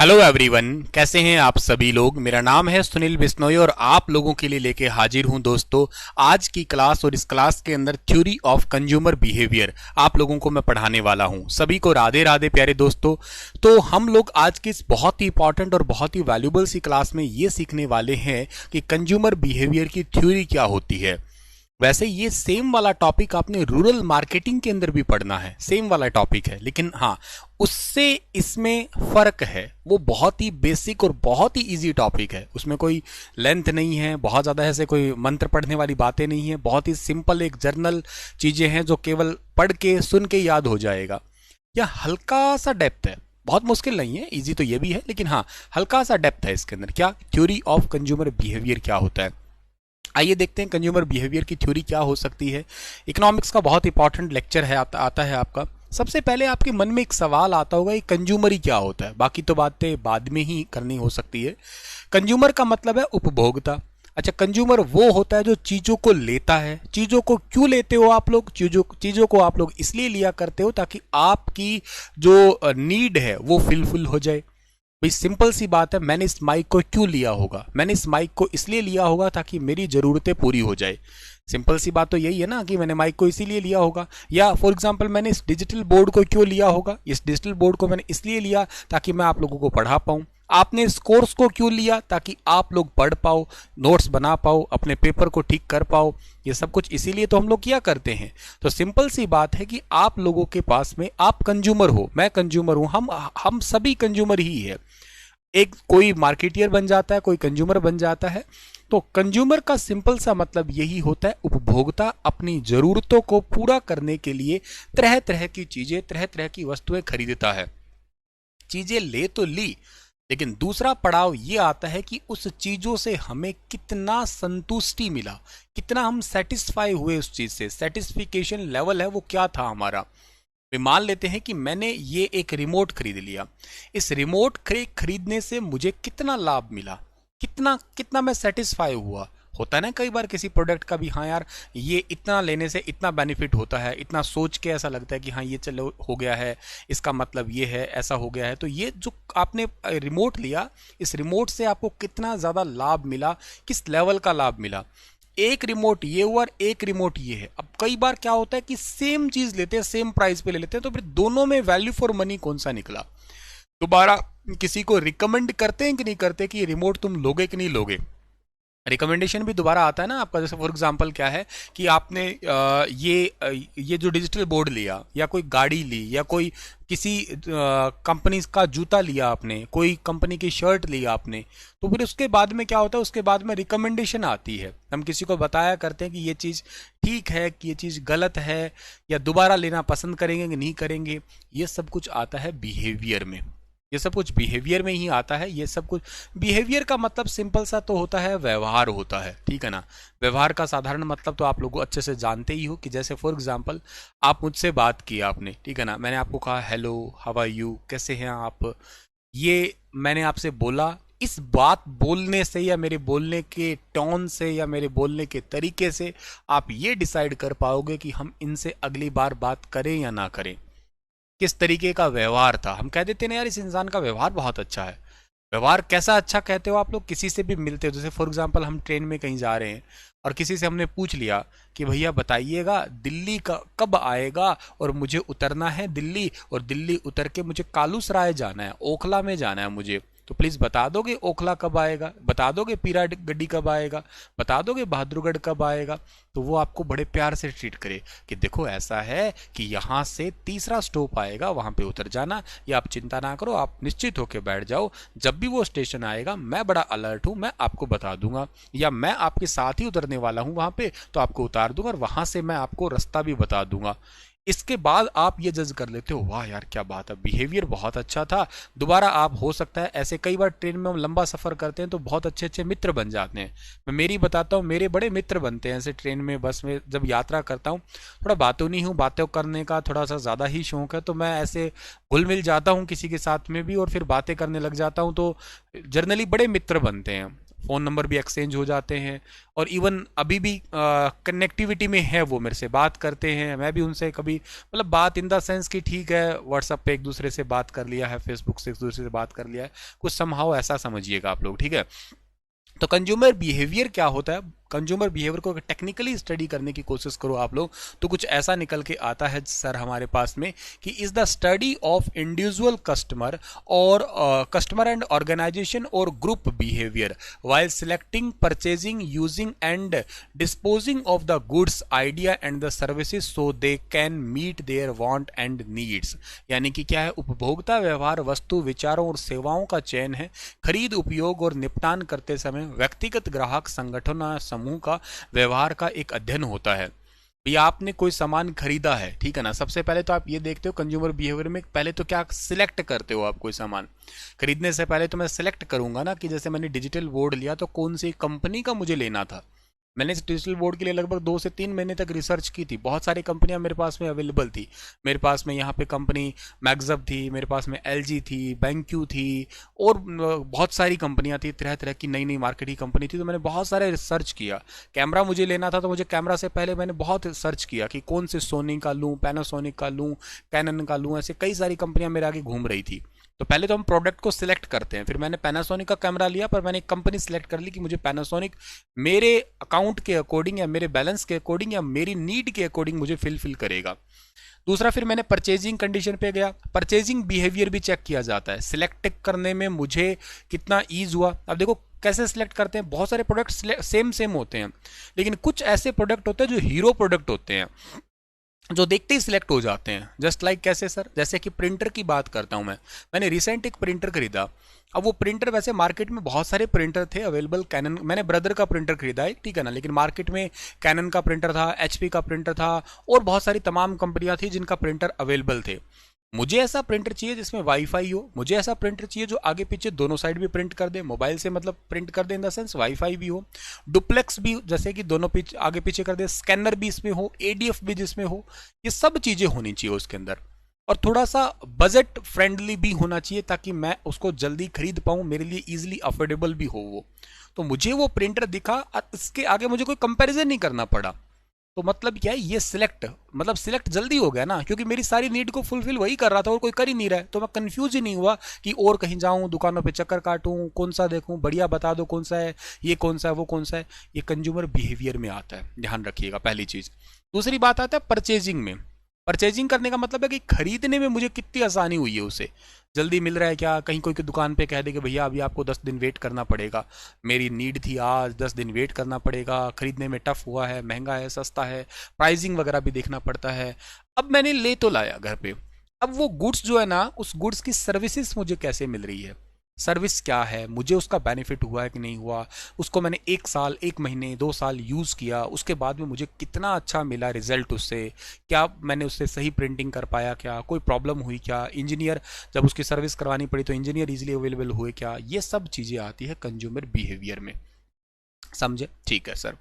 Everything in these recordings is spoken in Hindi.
हेलो एवरीवन, कैसे हैं आप सभी लोग। मेरा नाम है सुनील बिश्नोई और आप लोगों के लिए लेके हाजिर हूं दोस्तों आज की क्लास। और इस क्लास के अंदर थ्योरी ऑफ कंज्यूमर बिहेवियर आप लोगों को मैं पढ़ाने वाला हूं। सभी को राधे राधे प्यारे दोस्तों। तो हम लोग आज की इस बहुत ही इंपॉर्टेंट और बहुत ही वैल्यूबल सी क्लास में ये सीखने वाले हैं कि कंज्यूमर बिहेवियर की थ्योरी क्या होती है। वैसे ये सेम वाला टॉपिक आपने रूरल मार्केटिंग के अंदर भी पढ़ना है, सेम वाला टॉपिक है, लेकिन हाँ उससे इसमें फर्क है। वो बहुत ही बेसिक और बहुत ही इजी टॉपिक है, उसमें कोई लेंथ नहीं है, बहुत ज़्यादा ऐसे कोई मंत्र पढ़ने वाली बातें नहीं है, बहुत ही सिंपल एक जर्नल चीज़ें हैं जो केवल पढ़ के सुन के याद हो जाएगा। या हल्का सा डेप्थ है, बहुत मुश्किल नहीं है, इजी तो ये भी है, लेकिन हाँ हल्का सा डेप्थ है इसके अंदर। क्या थ्योरी ऑफ कंज्यूमर बिहेवियर क्या होता है, आइए देखते हैं कंज्यूमर बिहेवियर की थ्योरी क्या हो सकती है। इकोनॉमिक्स का बहुत इंपॉर्टेंट लेक्चर है, आता है आपका। सबसे पहले आपके मन में एक सवाल आता होगा, ये कंज्यूमर ही क्या होता है। बाकी तो बातें बाद में ही करनी हो सकती है। कंज्यूमर का मतलब है उपभोक्ता। अच्छा, कंज्यूमर वो होता है जो चीज़ों को लेता है। चीज़ों को क्यों लेते हो आप लोग? चीज़ों को आप लोग इसलिए लिया करते हो ताकि आपकी जो नीड है वो फिलफिल हो जाए। भाई सिंपल सी बात है, मैंने इस माइक को क्यों लिया होगा? मैंने इस माइक को इसलिए लिया होगा ताकि मेरी ज़रूरतें पूरी हो जाए। सिंपल सी बात तो यही है ना कि मैंने माइक को इसीलिए लिया होगा। या फॉर एग्जांपल मैंने इस डिजिटल बोर्ड को क्यों लिया होगा? इस डिजिटल बोर्ड को मैंने इसलिए लिया ताकि मैं आप लोगों को पढ़ा पाऊँ। आपने इस कोर्स को क्यों लिया? ताकि आप लोग पढ़ पाओ, नोट्स बना पाओ, अपने पेपर को ठीक कर पाओ। ये सब कुछ इसीलिए तो हम लोग किया करते हैं। तो सिंपल सी बात है कि आप लोगों के पास में, आप कंज्यूमर हो, मैं कंज्यूमर हूं, हम सभी कंज्यूमर ही है। एक कोई मार्केटियर बन जाता है, कोई कंज्यूमर बन जाता है। तो कंज्यूमर का सिंपल सा मतलब यही होता है, उपभोक्ता अपनी जरूरतों को पूरा करने के लिए तरह तरह की चीजें, तरह तरह की वस्तुएं खरीदता है। चीजें ले तो ली, लेकिन दूसरा पड़ाव ये आता है कि उस चीजों से हमें कितना संतुष्टि मिला, कितना हम सेटिस्फाई हुए उस चीज से, सेटिस्फिकेशन लेवल है वो क्या था हमारा। मान लेते हैं कि मैंने ये एक रिमोट खरीद लिया। इस रिमोट खरीदने से मुझे कितना लाभ मिला, कितना कितना मैं सेटिस्फाई हुआ। होता है ना कई बार किसी प्रोडक्ट का भी, हाँ यार ये इतना लेने से इतना बेनिफिट होता है, इतना सोच के ऐसा लगता है कि हाँ ये चलो हो गया है, इसका मतलब ये है, ऐसा हो गया है। तो ये जो आपने रिमोट लिया, इस रिमोट से आपको कितना ज़्यादा लाभ मिला, किस लेवल का लाभ मिला। एक रिमोट ये हुआ और एक रिमोट ये है। अब कई बार क्या होता है कि सेम चीज लेते हैं, सेम प्राइस पे ले लेते हैं, तो फिर दोनों में वैल्यू फॉर मनी कौन सा निकला? दोबारा किसी को रिकमेंड करते हैं कि नहीं करते कि ये रिमोट तुम लोगे कि नहीं लोगे? रिकमेंडेशन भी दोबारा आता है ना आपका। जैसे फॉर एग्जांपल क्या है कि आपने ये जो डिजिटल बोर्ड लिया, या कोई गाड़ी ली, या कोई किसी कंपनी का जूता लिया आपने, कोई कंपनी की शर्ट लिया आपने, तो फिर उसके बाद में क्या होता है, उसके बाद में रिकमेंडेशन आती है। हम किसी को बताया करते हैं कि ये चीज़ ठीक है, कि ये चीज़ गलत है, या दोबारा लेना पसंद करेंगे कि नहीं करेंगे। ये सब कुछ आता है बिहेवियर में, ये सब कुछ बिहेवियर में ही आता है। ये सब कुछ बिहेवियर का मतलब सिंपल सा तो होता है, व्यवहार होता है, ठीक है ना। व्यवहार का साधारण मतलब तो आप लोग अच्छे से जानते ही हो कि जैसे फॉर एग्जांपल आप मुझसे बात की आपने, ठीक है ना, मैंने आपको कहा हेलो, हाउ आर यू, कैसे हैं आप। ये मैंने आपसे बोला। इस बात बोलने से, या मेरे बोलने के टोन से, या मेरे बोलने के तरीके से आप ये डिसाइड कर पाओगे कि हम इनसे अगली बार बात करें या ना करें। किस तरीके का व्यवहार था। हम कह देते ना यार इस इंसान का व्यवहार बहुत अच्छा है। व्यवहार कैसा अच्छा कहते हो आप लोग? किसी से भी मिलते हो, जैसे फॉर एग्जांपल हम ट्रेन में कहीं जा रहे हैं और किसी से हमने पूछ लिया कि भैया बताइएगा दिल्ली का कब आएगा, और मुझे उतरना है दिल्ली, और दिल्ली उतर के मुझे कालूसराय जाना है, ओखला में जाना है मुझे, तो प्लीज़ बता दोगे ओखला कब आएगा, बता दोगे पीरा गड्डी कब आएगा, बता दोगे बहादुरगढ़ कब आएगा। तो वो आपको बड़े प्यार से ट्रीट करे कि देखो ऐसा है कि यहाँ से तीसरा स्टॉप आएगा, वहाँ पे उतर जाना, या आप चिंता ना करो, आप निश्चित होकर बैठ जाओ, जब भी वो स्टेशन आएगा मैं बड़ा अलर्ट हूँ, मैं आपको बता दूंगा, या मैं आपके साथ ही उतरने वाला हूँ वहाँ पे, तो आपको उतार दूंगा और वहाँ से मैं आपको रास्ता भी बता दूंगा। इसके बाद आप ये जज कर लेते हो, वाह यार क्या बात है, बिहेवियर बहुत अच्छा था। दोबारा आप हो सकता है ऐसे, कई बार ट्रेन में हम लंबा सफ़र करते हैं तो बहुत अच्छे अच्छे मित्र बन जाते हैं। मैं मेरी बताता हूँ, मेरे बड़े मित्र बनते हैं ऐसे ट्रेन में, बस में जब यात्रा करता हूँ। थोड़ा बातूनी हूँ, बातें करने का थोड़ा सा ज़्यादा ही शौक है, तो मैं ऐसे घुल मिल जाता हूँ किसी के साथ में भी, और फिर बातें करने लग जाता हूँ, तो जनरली बड़े मित्र बनते हैं। फ़ोन नंबर भी एक्सचेंज हो जाते हैं, और इवन अभी भी कनेक्टिविटी में है, वो मेरे से बात करते हैं, मैं भी उनसे कभी, मतलब बात इन द सेंस कि ठीक है व्हाट्सअप पे एक दूसरे से बात कर लिया है, फेसबुक से एक दूसरे से बात कर लिया है, कुछ समहाउ ऐसा समझिएगा आप लोग, ठीक है। तो कंज्यूमर बिहेवियर क्या होता है, कंज्यूमर बिहेवियर को टेक्निकली स्टडी करने की कोशिश करो आप लोग, तो कुछ ऐसा निकल के आता है सर हमारे पास में कि is the study of individual customer और कस्टमर एंड ऑर्गेनाइजेशन और group behaviour while selecting purchasing using and disposing of the goods idea and the services so they can meet their want and needs। यानी कि क्या है, उपभोक्ता व्यवहार वस्तु विचारों और सेवाओं का चयन है, खरीद उपयोग और निपटान करते समय व्यक्तिगत ग्राहक संगठन समूह का व्यवहार का एक अध्ययन होता है। भैया आपने कोई सामान खरीदा है, ठीक है ना, सबसे पहले तो आप ये देखते हो कंज्यूमर बिहेवियर में, पहले तो क्या सिलेक्ट करते हो आप कोई सामान खरीदने से पहले, तो मैं सिलेक्ट करूंगा ना कि जैसे मैंने डिजिटल बोर्ड लिया तो कौन सी कंपनी का मुझे लेना था। मैंने इस डिजिटल बोर्ड के लिए लगभग 2 से 3 महीने तक रिसर्च की थी, बहुत सारी कंपनियां मेरे पास में अवेलेबल थी। मेरे पास में यहाँ पे कंपनी मैग्जब थी, मेरे पास में एलजी थी, बैंक्यू थी, और बहुत सारी कंपनियां थी, तरह तरह की नई नई मार्केट की कंपनी थी। तो मैंने बहुत सारे रिसर्च किया। कैमरा मुझे लेना था तो मुझे कैमरा से पहले मैंने बहुत सर्च किया कि कौन से सोनी का लूँ, पैनासोनिक का लूँ, कैनन का लूँ, ऐसे कई सारी कंपनियां मेरे आगे घूम रही थी। तो पहले तो हम प्रोडक्ट को सिलेक्ट करते हैं, फिर मैंने पैनासोनिक का कैमरा लिया, पर मैंने एक कंपनी सिलेक्ट कर ली कि मुझे पैनासोनिक मेरे अकाउंट के अकॉर्डिंग या मेरे बैलेंस के अकॉर्डिंग या मेरी नीड के अकॉर्डिंग मुझे फिल करेगा। दूसरा, फिर मैंने परचेजिंग कंडीशन पे गया, परचेजिंग बिहेवियर भी चेक किया जाता है, सिलेक्ट करने में मुझे कितना ईज हुआ। अब देखो कैसे सिलेक्ट करते हैं, बहुत सारे प्रोडक्ट सेम सेम होते हैं, लेकिन कुछ ऐसे प्रोडक्ट होते हैं जो हीरो प्रोडक्ट होते हैं, जो देखते ही सिलेक्ट हो जाते हैं। जस्ट लाइक कैसे सर, जैसे कि प्रिंटर की बात करता हूं मैंने रिसेंट एक प्रिंटर खरीदा। अब वो प्रिंटर, वैसे मार्केट में बहुत सारे प्रिंटर थे अवेलेबल, कैनन, मैंने ब्रदर का प्रिंटर खरीदा है, ठीक है ना, लेकिन मार्केट में कैनन का प्रिंटर था, एचपी का प्रिंटर था, और बहुत सारी तमाम कंपनियां थी जिनका प्रिंटर अवेलेबल थे। मुझे ऐसा प्रिंटर चाहिए जिसमें वाईफाई हो, मुझे ऐसा प्रिंटर चाहिए जो आगे पीछे दोनों साइड भी प्रिंट कर दे, मोबाइल से मतलब प्रिंट कर दे इन द सेंस वाईफाई भी हो, डुप्लेक्स भी जैसे कि दोनों पीछे आगे पीछे कर दे, स्कैनर भी इसमें हो, एडीएफ भी जिसमें हो, ये सब चीजें होनी चाहिए उसके अंदर। और थोड़ा सा बजट फ्रेंडली भी होना चाहिए ताकि मैं उसको जल्दी खरीद पाऊं, मेरे लिए इजीली अफोर्डेबल भी हो वो। तो मुझे वो प्रिंटर दिखा, इसके आगे मुझे कोई कंपैरिजन नहीं करना पड़ा। तो मतलब क्या है, ये सिलेक्ट, मतलब सिलेक्ट जल्दी हो गया ना, क्योंकि मेरी सारी नीड को फुलफिल वही कर रहा था और कोई कर ही नहीं रहा है। तो मैं कंफ्यूज ही नहीं हुआ कि और कहीं जाऊं, दुकानों पे चक्कर काटूं, कौन सा देखूं, बढ़िया बता दो कौन सा है, ये कौन सा है, वो कौन सा है। ये कंज्यूमर बिहेवियर में आता है, ध्यान रखिएगा पहली चीज। दूसरी बात आता है परचेजिंग में। परचेजिंग करने का मतलब है कि खरीदने में मुझे कितनी आसानी हुई है, उसे जल्दी मिल रहा है क्या, कहीं कोई की दुकान पे कह दे कि भैया अभी आपको 10 दिन वेट करना पड़ेगा, मेरी नीड थी आज, 10 दिन वेट करना पड़ेगा, खरीदने में टफ हुआ है, महंगा है, सस्ता है, प्राइसिंग वगैरह भी देखना पड़ता है। अब मैंने ले तो लाया घर पे, अब वो गुड्स जो है ना, उस गुड्स की सर्विसेज मुझे कैसे मिल रही है, सर्विस क्या है, मुझे उसका बेनिफिट हुआ है कि नहीं हुआ, उसको मैंने 1 साल, 1 महीने, 2 साल यूज़ किया, उसके बाद में मुझे कितना अच्छा मिला रिजल्ट उससे, क्या मैंने उससे सही प्रिंटिंग कर पाया, क्या कोई प्रॉब्लम हुई, क्या इंजीनियर जब उसकी सर्विस करवानी पड़ी तो इंजीनियर इजीली अवेलेबल हुए क्या, ये सब चीज़ें आती है कंज्यूमर बिहेवियर में। समझे, ठीक है sir.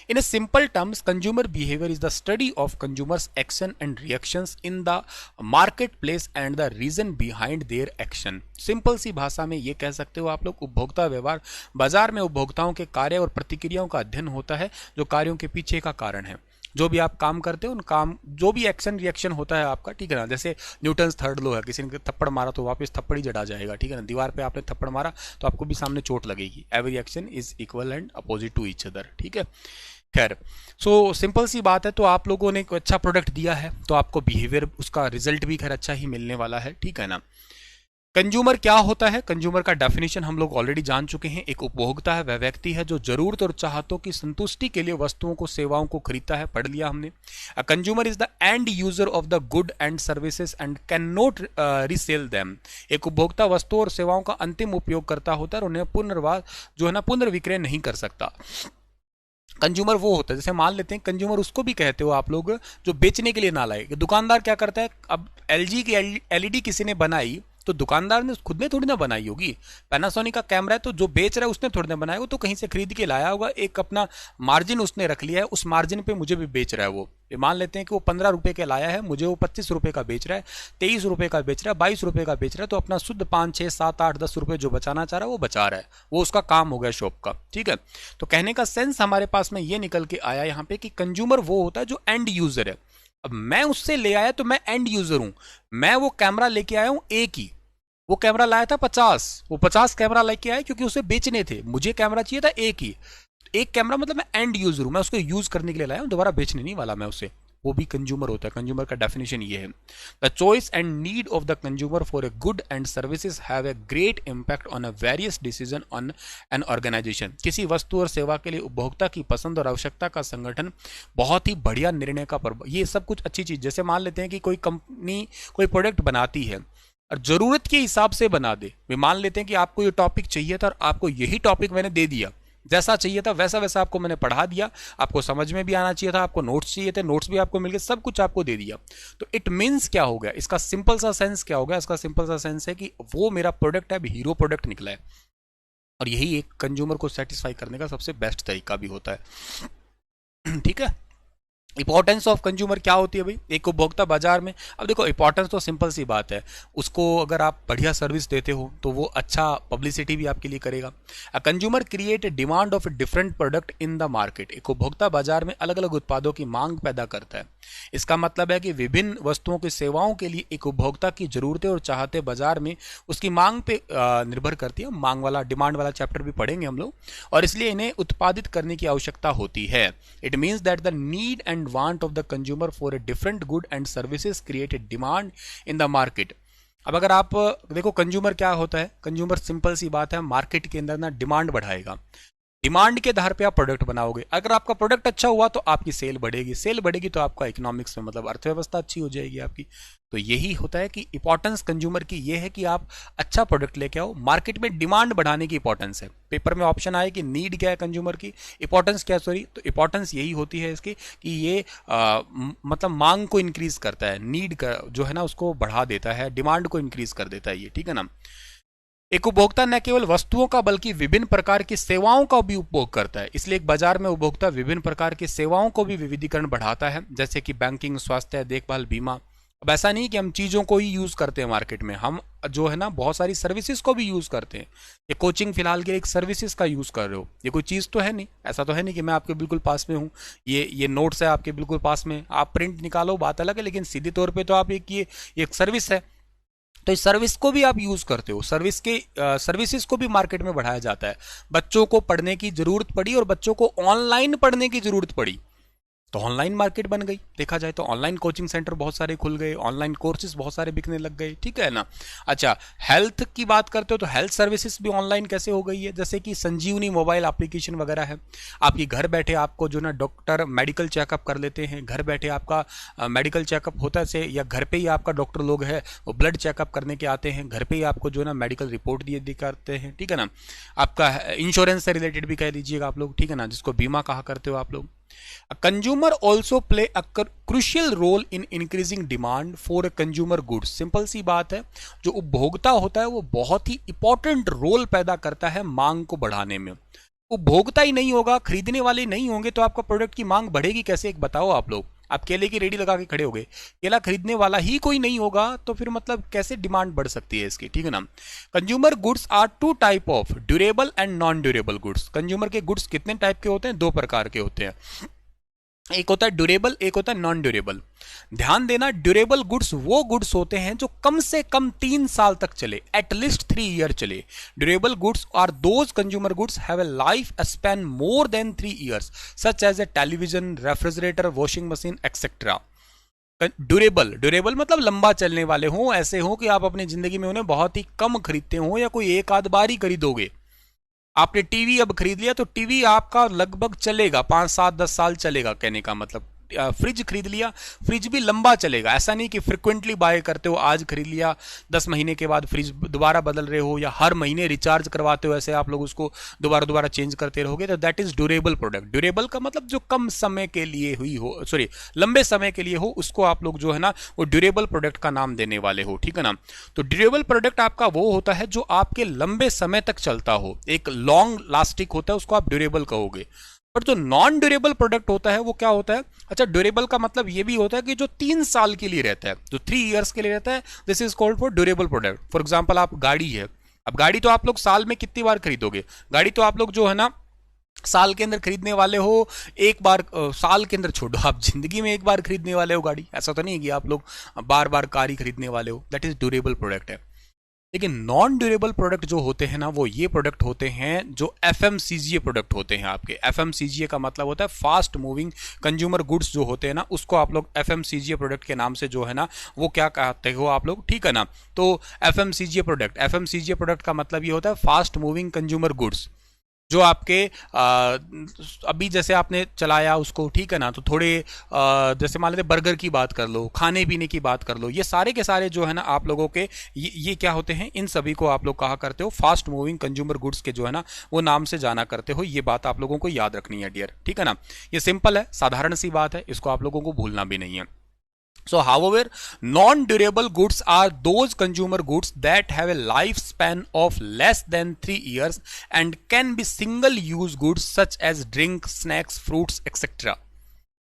In a simple terms, consumer behaviour is the study of consumers action and reactions in the market place and the reason behind their action. Simple सी भाषा में ये कह सकते हो आप लोग, उपभोक्ता व्यवहार बाजार में उपभोक्ताओं के कार्य और प्रतिक्रियाओं का अध्ययन होता है जो कार्यों के पीछे का कारण है। जो भी आप काम करते हो उन काम, जो भी एक्शन रिएक्शन होता है आपका, ठीक है ना, जैसे न्यूटन्स थर्ड लॉ है, किसी ने थप्पड़ मारा तो वापस थप्पड़ ही जड़ा जाएगा, ठीक है ना, दीवार पे आपने थप्पड़ मारा तो आपको भी सामने चोट लगेगी। Every action is equal and opposite to each other, ठीक है। खैर, सो सिंपल सी बात है। तो आप लोगों ने एक अच्छा प्रोडक्ट दिया है तो आपको बिहेवियर, उसका रिजल्ट भी खैर अच्छा ही मिलने वाला है, ठीक है ना। कंज्यूमर क्या होता है, कंज्यूमर का डेफिनेशन हम लोग ऑलरेडी जान चुके हैं। एक उपभोक्ता है, वह व्यक्ति है जो जरूरत और चाहतों की संतुष्टि के लिए वस्तुओं को, सेवाओं को खरीदता है, पढ़ लिया हमने। A consumer is the end user of the good and services and can not resale them. एक उपभोक्ता वस्तुओं और सेवाओं का अंतिम उपयोगकर्ता होता है और उन्हें पुनर्वास जो है ना, पुनर्विक्रय नहीं कर सकता। कंज्यूमर वो होता है, जैसे मान लेते हैं कंज्यूमर उसको भी कहते हो आप लोग जो बेचने के लिए ना लाए। दुकानदार क्या करता है, अब एलजी की एलईडी किसी ने बनाई, तो दुकानदार ने खुद ने थोड़ी ना बनाई होगी। पैनासोनिक का कैमरा है तो जो बेच रहा है उसने थोड़ी ना बनाया, वो तो कहीं से खरीद के लाया होगा, एक अपना मार्जिन उसने रख लिया है, उस मार्जिन पे मुझे भी बेच रहा है वो। मान लेते हैं कि वो 15 रुपए के लाया है, मुझे वो 25 रुपए का बेच रहा है, 23 रुपए का बेच रहा है, 22 रुपए का बेच रहा है, तो अपना शुद्ध 5 6 7 8 10 रुपए जो बचाना चाह रहा है वो बचा रहा है, वो उसका काम हो गया शॉप का। ठीक है, तो कहने का सेंस हमारे पास में ये निकल के आया यहाँ पे कि कंज्यूमर वो होता है जो एंड यूजर है। अब मैं उससे ले आया तो मैं एंड यूजर हूं, मैं वो कैमरा लेके आया हूं एक ही, वो कैमरा लाया था 50, वो 50 कैमरा लेके आया क्योंकि उसे बेचने थे, मुझे कैमरा चाहिए था एक ही, एक कैमरा, मतलब मैं एंड यूजर हूं, मैं उसको यूज करने के लिए लाया हूं, दोबारा बेचने नहीं वाला मैं उसे, वो भी कंज्यूमर होता है। कंज्यूमर का डेफिनेशन ये है, the choice and need of the consumer for a good and services have a great impact on a various decision on an organisation. किसी वस्तु और सेवा के लिए उपभोक्ता की पसंद और आवश्यकता का संगठन बहुत ही बढ़िया निर्णय का ये सब कुछ अच्छी चीज। जैसे मान लेते हैं कि कोई कंपनी कोई प्रोडक्ट बनाती है और जरूरत के हिसाब से बना दे, वे मान लेते हैं कि आपको ये टॉपिक चाहिए था और आपको यही टॉपिक मैंने दे दिया, जैसा चाहिए था वैसा वैसा आपको मैंने पढ़ा दिया, आपको समझ में भी आना चाहिए था, आपको नोट्स चाहिए थे, नोट्स भी आपको मिल गए, सब कुछ आपको दे दिया। तो इट मीन्स क्या हो गया, इसका सिंपल सा सेंस क्या हो गया, इसका सिंपल सा सेंस है कि वो मेरा प्रोडक्ट है, हीरो प्रोडक्ट निकला है, और यही एक कंज्यूमर को सेटिस्फाई करने का सबसे बेस्ट तरीका भी होता है। ठीक है, इंपॉर्टेंस ऑफ कंज्यूमर क्या होती है भाई एक उपभोक्ता बाजार में। अब देखो इंपॉर्टेंस तो सिंपल सी बात है, उसको अगर आप बढ़िया सर्विस देते हो तो वो अच्छा पब्लिसिटी भी आपके लिए करेगा। A consumer create a demand of a different product in the market. एक उपभोक्ता बाजार में अलग अलग उत्पादों की मांग पैदा करता है। इसका मतलब है कि विभिन्न वस्तुओं की सेवाओं के लिए एक उपभोक्ता की जरूरतें और चाहते बाजार में उसकी मांग पे निर्भर करती है। मांग वाला डिमांड वाला चैप्टर भी पढ़ेंगे हम लोग, और इसलिए इन्हें उत्पादित करने की आवश्यकता होती है। It means that the need and want of the consumer for a different good and services create a demand in the market। अब अगर आप देखो कंज्यूमर क्या होता है, कंज्यूमर सिंपल सी बात है मार्केट के अंदर ना डिमांड बढ़ाएगा, डिमांड के आधार पे आप प्रोडक्ट बनाओगे। अगर आपका प्रोडक्ट अच्छा हुआ तो आपकी सेल बढ़ेगी, सेल बढ़ेगी तो आपका इकोनॉमिक्स में मतलब अर्थव्यवस्था अच्छी हो जाएगी आपकी। तो यही होता है कि इंपॉर्टेंस कंज्यूमर की ये है कि आप अच्छा प्रोडक्ट लेके आओ, मार्केट में डिमांड बढ़ाने की इंपॉर्टेंस है। पेपर में ऑप्शन आए कि नीड क्या है कंज्यूमर की, इंपॉर्टेंस क्या, सॉरी, तो इंपॉर्टेंस यही होती है इसकी कि ये मतलब मांग को इंक्रीज करता है, नीड का जो है ना उसको बढ़ा देता है, डिमांड को इंक्रीज कर देता है ये, ठीक है ना। एक उपभोक्ता न केवल वस्तुओं का बल्कि विभिन्न प्रकार की सेवाओं का भी उपभोग करता है, इसलिए एक बाजार में उपभोक्ता विभिन्न प्रकार की सेवाओं को भी विविधीकरण बढ़ाता है, जैसे कि बैंकिंग, स्वास्थ्य देखभाल, बीमा। अब ऐसा नहीं कि हम चीज़ों को ही यूज़ करते हैं मार्केट में, हम जो है ना बहुत सारी सर्विसेज को भी यूज़ करते हैं। ये कोचिंग फिलहाल के एक सर्विसेज का यूज़ कर रहे हो, ये कोई चीज़ तो है नहीं, ऐसा तो है नहीं कि मैं आपके बिल्कुल पास में हूँ, ये नोट्स है आपके बिल्कुल पास में, आप प्रिंट निकालो बात अलग है, लेकिन सीधे तौर पर तो आप ये एक सर्विस है, तो इस सर्विस को भी आप यूज करते हो। सर्विसेज को भी मार्केट में बढ़ाया जाता है। बच्चों को पढ़ने की जरूरत पड़ी और बच्चों को ऑनलाइन पढ़ने की जरूरत पड़ी तो ऑनलाइन मार्केट बन गई। देखा जाए तो ऑनलाइन कोचिंग सेंटर बहुत सारे खुल गए, ऑनलाइन कोर्सेज बहुत सारे बिकने लग गए, ठीक है ना। अच्छा, हेल्थ की बात करते हो तो हेल्थ सर्विसेज भी ऑनलाइन कैसे हो गई है, जैसे कि संजीवनी मोबाइल एप्लीकेशन वगैरह है। आपकी घर बैठे आपको जो ना डॉक्टर मेडिकल चेकअप कर लेते हैं, घर बैठे आपका मेडिकल चेकअप होता है से, या घर पे ही आपका डॉक्टर लोग है वो ब्लड चेकअप करने के आते हैं, घर पे ही आपको जो ना मेडिकल रिपोर्ट दिखाते हैं, ठीक है ना। आपका इंश्योरेंस से रिलेटेड भी कह लीजिएगा आप लोग, ठीक है ना, जिसको बीमा कहा करते हो आप लोग। A consumer also play a crucial role in increasing demand for a consumer goods। Simple सी बात है, जो उपभोक्ता होता है वो बहुत ही इंपॉर्टेंट रोल पैदा करता है मांग को बढ़ाने में। उपभोक्ता ही नहीं होगा, खरीदने वाले नहीं होंगे तो आपका प्रोडक्ट की मांग बढ़ेगी कैसे, एक बताओ आप लोग। आप केले की रेडी लगा के खड़े हो गए, केला खरीदने वाला ही कोई नहीं होगा तो फिर मतलब कैसे डिमांड बढ़ सकती है इसकी, ठीक है ना। Consumer goods are two type of, durable and non durable goods. Consumer के गुड्स कितने टाइप के होते हैं, दो प्रकार के होते हैं, एक होता है ड्यूरेबल, एक होता है नॉन ड्यूरेबल। ध्यान देना, ड्यूरेबल गुड्स वो गुड्स होते हैं जो कम से कम 3 साल तक चले, एटलीस्ट 3 ईयर चले। Durable goods are those consumer goods have a life span more than 3 years, such as a television, refrigerator, washing machine etcetera. Durable मतलब लंबा चलने वाले हों, ऐसे हों कि आप अपनी जिंदगी में उन्हें बहुत ही कम खरीदते हो या कोई एक आध बार ही खरीदोगे। आपने टीवी अब खरीद लिया तो टीवी आपका लगभग चलेगा 5 7 10 साल चलेगा, कहने का मतलब फ्रिज खरीद लिया, फ्रिज भी लंबा चलेगा, ऐसा नहीं कि फ्रिक्वेंटली बाय करते हो, आज खरीद लिया 10 महीने के बाद फ्रिज दोबारा बदल रहे हो, या हर महीने रिचार्ज करवाते हो, ऐसे आप लोग उसको दोबारा दोबारा चेंज करते रहोगे, तो that is durable product. Durable का मतलब जो कम समय के लिए हुई हो, सॉरी लंबे समय के लिए हो, उसको आप लोग जो है ना वो ड्यूरेबल प्रोडक्ट का नाम देने वाले हो, ठीक है ना। तो ड्यूरेबल प्रोडक्ट आपका वो होता है जो आपके लंबे समय तक चलता हो, एक लॉन्ग लास्टिक होता है, उसको आप ड्यूरेबल कहोगे। पर जो नॉन ड्यूरेबल प्रोडक्ट होता है वो क्या होता है? अच्छा, ड्यूरेबल का मतलब ये भी होता है कि जो 3 साल के लिए रहता है, जो 3 ईयर्स के लिए रहता है, this is called for durable product. For example, आप गाड़ी है, अब गाड़ी तो आप लोग साल में कितनी बार खरीदोगे? गाड़ी तो आप लोग जो है ना साल के अंदर खरीदने वाले हो, एक बार साल के अंदर छोड़ो, आप जिंदगी में एक बार खरीदने वाले हो गाड़ी, ऐसा तो नहीं है कि आप लोग बार बार कार ही खरीदने वाले हो, दैट इज ड्यूरेबल प्रोडक्ट है। लेकिन नॉन ड्यूरेबल प्रोडक्ट जो होते हैं ना, वो ये प्रोडक्ट होते हैं जो एफएमसीजीए प्रोडक्ट होते हैं आपके। एफएमसीजीए का मतलब होता है फास्ट मूविंग कंज्यूमर गुड्स जो होते हैं ना, उसको आप लोग एफएमसीजीए प्रोडक्ट के नाम से जो है ना वो क्या कहते हो आप लोग, ठीक है ना। तो एफएमसीजीए प्रोडक्ट का मतलब ये होता है फास्ट मूविंग कंज्यूमर गुड्स, जो आपके अभी जैसे आपने चलाया उसको, ठीक है ना, तो थोड़े जैसे मान लेते बर्गर की बात कर लो, खाने पीने की बात कर लो, ये सारे के सारे जो है ना आप लोगों के ये क्या होते हैं, इन सभी को आप लोग कहा करते हो फास्ट मूविंग कंज्यूमर गुड्स के जो है ना वो नाम से जाना करते हो। ये बात आप लोगों को याद रखनी है डियर, ठीक है ना। ये सिंपल है, साधारण सी बात है, इसको आप लोगों को भूलना भी नहीं है। So, however, non-durable goods are those consumer goods that have a lifespan of less than 3 years and can be single-use goods such as drink, snacks, fruits, etc.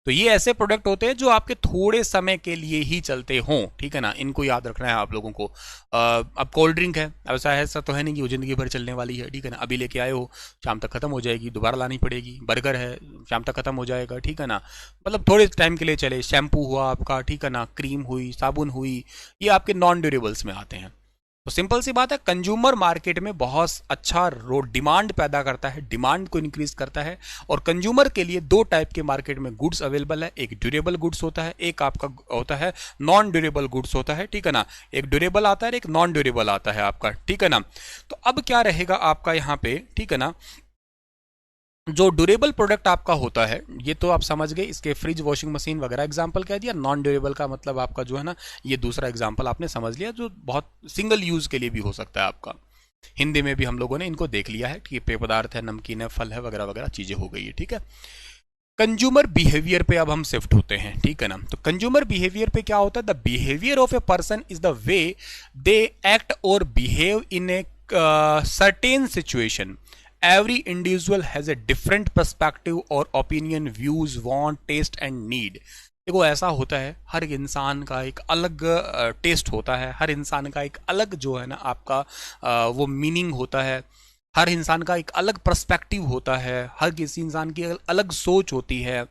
तो ये ऐसे प्रोडक्ट होते हैं जो आपके थोड़े समय के लिए ही चलते हों, ठीक है ना, इनको याद रखना है आप लोगों को। अब कोल्ड ड्रिंक है, अब ऐसा तो है नहीं कि वो जिंदगी भर चलने वाली है, ठीक है ना, अभी लेके आए हो शाम तक खत्म हो जाएगी, दोबारा लानी पड़ेगी। बर्गर है, शाम तक खत्म हो जाएगा, ठीक है ना, मतलब थोड़े टाइम के लिए चले। शैम्पू हुआ आपका, ठीक है ना, क्रीम हुई, साबुन हुई, ये आपके नॉन ड्यूरेबल्स में आते हैं। तो सिंपल सी बात है, कंज्यूमर मार्केट में बहुत अच्छा डिमांड पैदा करता है, डिमांड को इंक्रीज करता है। और कंज्यूमर के लिए 2 टाइप के मार्केट में गुड्स अवेलेबल है, एक ड्यूरेबल गुड्स होता है, एक आपका होता है नॉन ड्यूरेबल गुड्स होता है, ठीक है ना। एक ड्यूरेबल आता है, एक नॉन ड्यूरेबल आता है आपका, ठीक है ना। तो अब क्या रहेगा आपका यहाँ पे, ठीक है ना, जो ड्यूरेबल प्रोडक्ट आपका होता है, ये तो आप समझ गए, इसके फ्रिज, वॉशिंग मशीन वगैरह एग्जांपल कह दिया। नॉन ड्यूरेबल का मतलब आपका जो है ना, ये दूसरा एग्जांपल आपने समझ लिया, जो बहुत सिंगल यूज के लिए भी हो सकता है आपका। हिंदी में भी हम लोगों ने इनको देख लिया है कि पेय पदार्थ है, नमकीन है, फल है, वगैरह वगैरह चीजें हो गई है, ठीक है। कंज्यूमर बिहेवियर पे अब हम शिफ्ट होते हैं, ठीक है ना। तो कंज्यूमर बिहेवियर पे क्या होता है? The behaviour of a person is the way they act और behave in a certain situation. Every individual has a different perspective और opinion, views, want, taste and need। देखो ऐसा होता है, हर इंसान का एक अलग टेस्ट होता है, हर इंसान का एक अलग जो है ना आपका वो मीनिंग होता है, हर इंसान का एक अलग पर्सपेक्टिव होता है, हर किसी इंसान की अलग सोच होती है।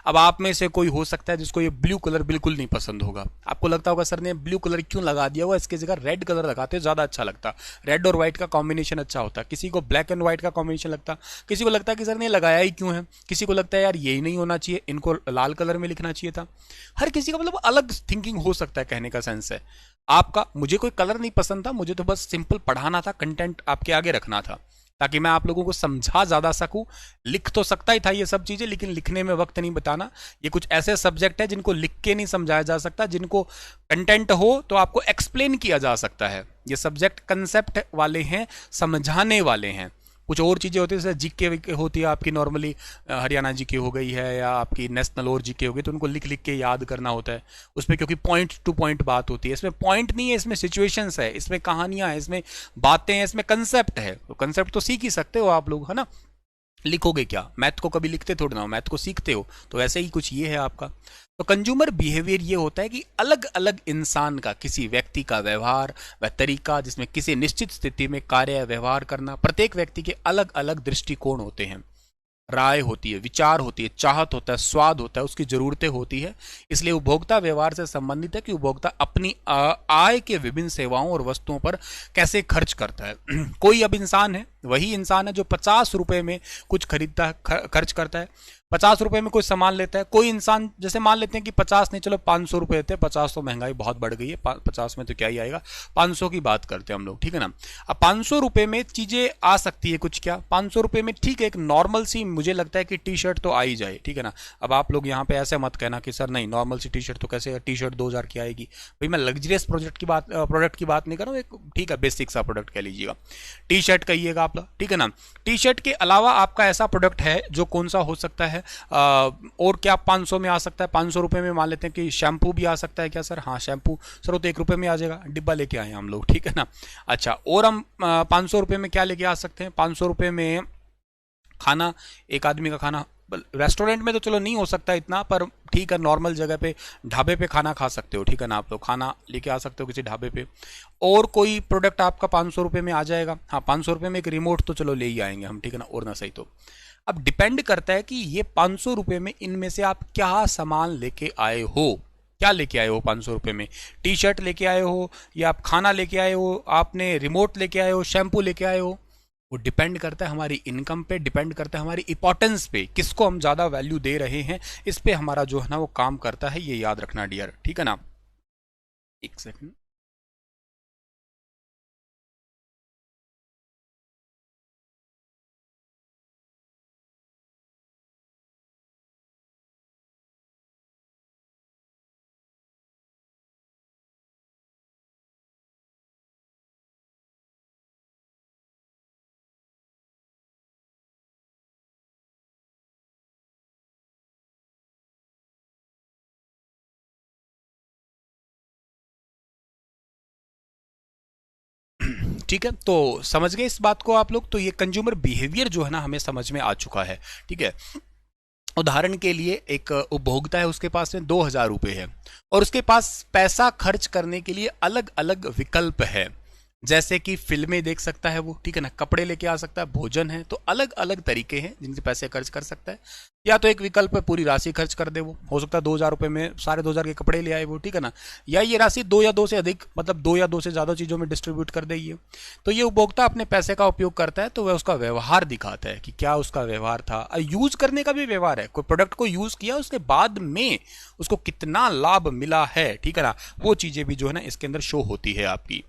अब आप में से कोई हो सकता है जिसको ये ब्लू कलर बिल्कुल नहीं पसंद होगा, आपको लगता होगा सर ने ब्लू कलर क्यों लगा दिया होगा, इसकी जगह रेड कलर लगाते ज़्यादा अच्छा लगता, रेड और व्हाइट का कॉम्बिनेशन अच्छा होता। किसी को ब्लैक एंड व्हाइट का कॉम्बिनेशन लगता, किसी को लगता है कि सर ने लगाया ही क्यों है, किसी को लगता है यार यही नहीं होना चाहिए, इनको लाल कलर में लिखना चाहिए था। हर किसी का मतलब अलग थिंकिंग हो सकता है, कहने का सेंस है आपका। मुझे कोई कलर नहीं पसंद था, मुझे तो बस सिंपल पढ़ाना था, कंटेंट आपके आगे रखना था ताकि मैं आप लोगों को समझा ज्यादा सकूं। लिख तो सकता ही था ये सब चीजें, लेकिन लिखने में वक्त नहीं बताना। ये कुछ ऐसे सब्जेक्ट है जिनको लिख के नहीं समझाया जा सकता, जिनको कंटेंट हो तो आपको एक्सप्लेन किया जा सकता है। ये सब्जेक्ट कंसेप्ट वाले हैं, समझाने वाले हैं। कुछ और चीज़ें होती है जैसे जीके होती है आपकी, नॉर्मली हरियाणा जीके हो गई है या आपकी नेशनल और जीके हो गई, तो उनको लिख लिख के याद करना होता है उसमें, क्योंकि पॉइंट टू पॉइंट बात होती है। इसमें पॉइंट नहीं है, इसमें सिचुएशंस है, इसमें कहानियां है, इसमें बातें हैं, इसमें कंसेप्ट है। तो कंसेप्ट तो सीख ही सकते हो आप लोग, है ना। लिखोगे क्या? मैथ को कभी लिखते थोड़ा ना, मैथ को सीखते हो, तो वैसे ही कुछ ये है आपका। तो कंज्यूमर बिहेवियर ये होता है कि अलग अलग इंसान का, किसी व्यक्ति का व्यवहार व तरीका, जिसमें किसी निश्चित स्थिति में कार्य व्यवहार करना, प्रत्येक व्यक्ति के अलग अलग दृष्टिकोण होते हैं, राय होती है, विचार होती है, चाहत होता है, स्वाद होता है, उसकी जरूरतें होती है। इसलिए उपभोक्ता व्यवहार से संबंधित है कि उपभोक्ता अपनी आय के विभिन्न सेवाओं और वस्तुओं पर कैसे खर्च करता है। कोई अब इंसान है, वही इंसान है जो 50 रुपए में कुछ खरीदता है, खर्च करता है, 50 रुपए में कोई सामान लेता है, कोई इंसान जैसे मान लेते हैं कि 50 नहीं, चलो 500 रुपए देते हैं, 50 तो महंगाई बहुत बढ़ गई है, 50 में तो क्या ही आएगा, 500 की बात करते हैं हम लोग, ठीक है ना। अब 500 रुपए में चीजें आ सकती है कुछ, क्या 500 रुपए में ठीक है, एक नॉर्मल सी मुझे लगता है कि टी शर्ट तो आ ही जाए, ठीक है ना। अब आप लोग यहाँ पे ऐसे मत कहना कि सर नहीं नॉर्मल सी टी शर्ट तो कैसे, टी शर्ट 2000 की आएगी भाई, मैं लग्जरियस प्रोडक्ट की बात नहीं कर रहा हूँ, एक ठीक है बेसिक सा प्रोडक्ट कह लीजिएगा, टी शर्ट कहिएगा आप लोग, ठीक है ना। टी शर्ट के अलावा आपका ऐसा प्रोडक्ट है जो कौन सा हो सकता है, और क्या 500 में आ सकता है, 500 रुपए में मान लेते हैं कि शैम्पू भी आ सकता है क्या सर, हाँ शैम्पू सर वो तो 1 रुपए में आ जाएगा, डिब्बा लेके आए हम लोग, ठीक है ना। अच्छा, और हम 500 रुपए में क्या लेके आ सकते हैं, 500 रुपए में खाना, एक आदमी का खाना, रेस्टोरेंट में तो चलो नहीं हो सकता इतना, पर ठीक है नॉर्मल जगह पे ढाबे पे खाना खा सकते हो, ठीक है ना, आप लोग खाना लेके आ सकते हो किसी ढाबे पे। और कोई प्रोडक्ट आपका 500 रुपए में आ जाएगा, हाँ 500 रुपए में एक रिमोट तो चलो ले ही आएंगे हम, ठीक है ना, और ना सही तो। अब डिपेंड करता है कि ये 500 रुपए में इनमें से आप क्या सामान लेके आए हो, क्या लेके आए हो 500 रुपए में, टी शर्ट लेके आए हो, या आप खाना लेके आए हो, आपने रिमोट लेके आए हो, शैम्पू लेके आए हो, वो डिपेंड करता है हमारी इनकम पे, डिपेंड करता है हमारी इंपॉर्टेंस पे, किसको हम ज्यादा वैल्यू दे रहे हैं, इस पे हमारा जो है ना वो काम करता है, ये याद रखना डियर, ठीक है ना। एक सेकंड। ठीक है, तो समझ गए इस बात को आप लोग, तो ये कंज्यूमर बिहेवियर जो है ना हमें समझ में आ चुका है, ठीक है। उदाहरण के लिए एक उपभोक्ता है, उसके पास में 2000 रुपए है, और उसके पास पैसा खर्च करने के लिए अलग अलग विकल्प है, जैसे कि फिल्में देख सकता है वो, ठीक है ना, कपड़े लेके आ सकता है, भोजन है, तो अलग अलग तरीके हैं जिनसे पैसे खर्च कर सकता है। या तो एक विकल्प है पूरी राशि खर्च कर दे वो, हो सकता है 2000 रुपए में साढ़े 2000 के कपड़े ले आए वो, ठीक है ना, या ये राशि दो या दो से अधिक, मतलब दो या दो से ज्यादा चीजों में डिस्ट्रीब्यूट कर दे ये। तो ये उपभोक्ता अपने पैसे का उपयोग करता है, तो वह उसका व्यवहार दिखाता है कि क्या उसका व्यवहार था, यूज करने का भी व्यवहार है, कोई प्रोडक्ट को यूज किया उसके बाद में उसको कितना लाभ मिला है, ठीक है ना, वो चीजें भी जो है ना इसके अंदर शो होती है आपकी।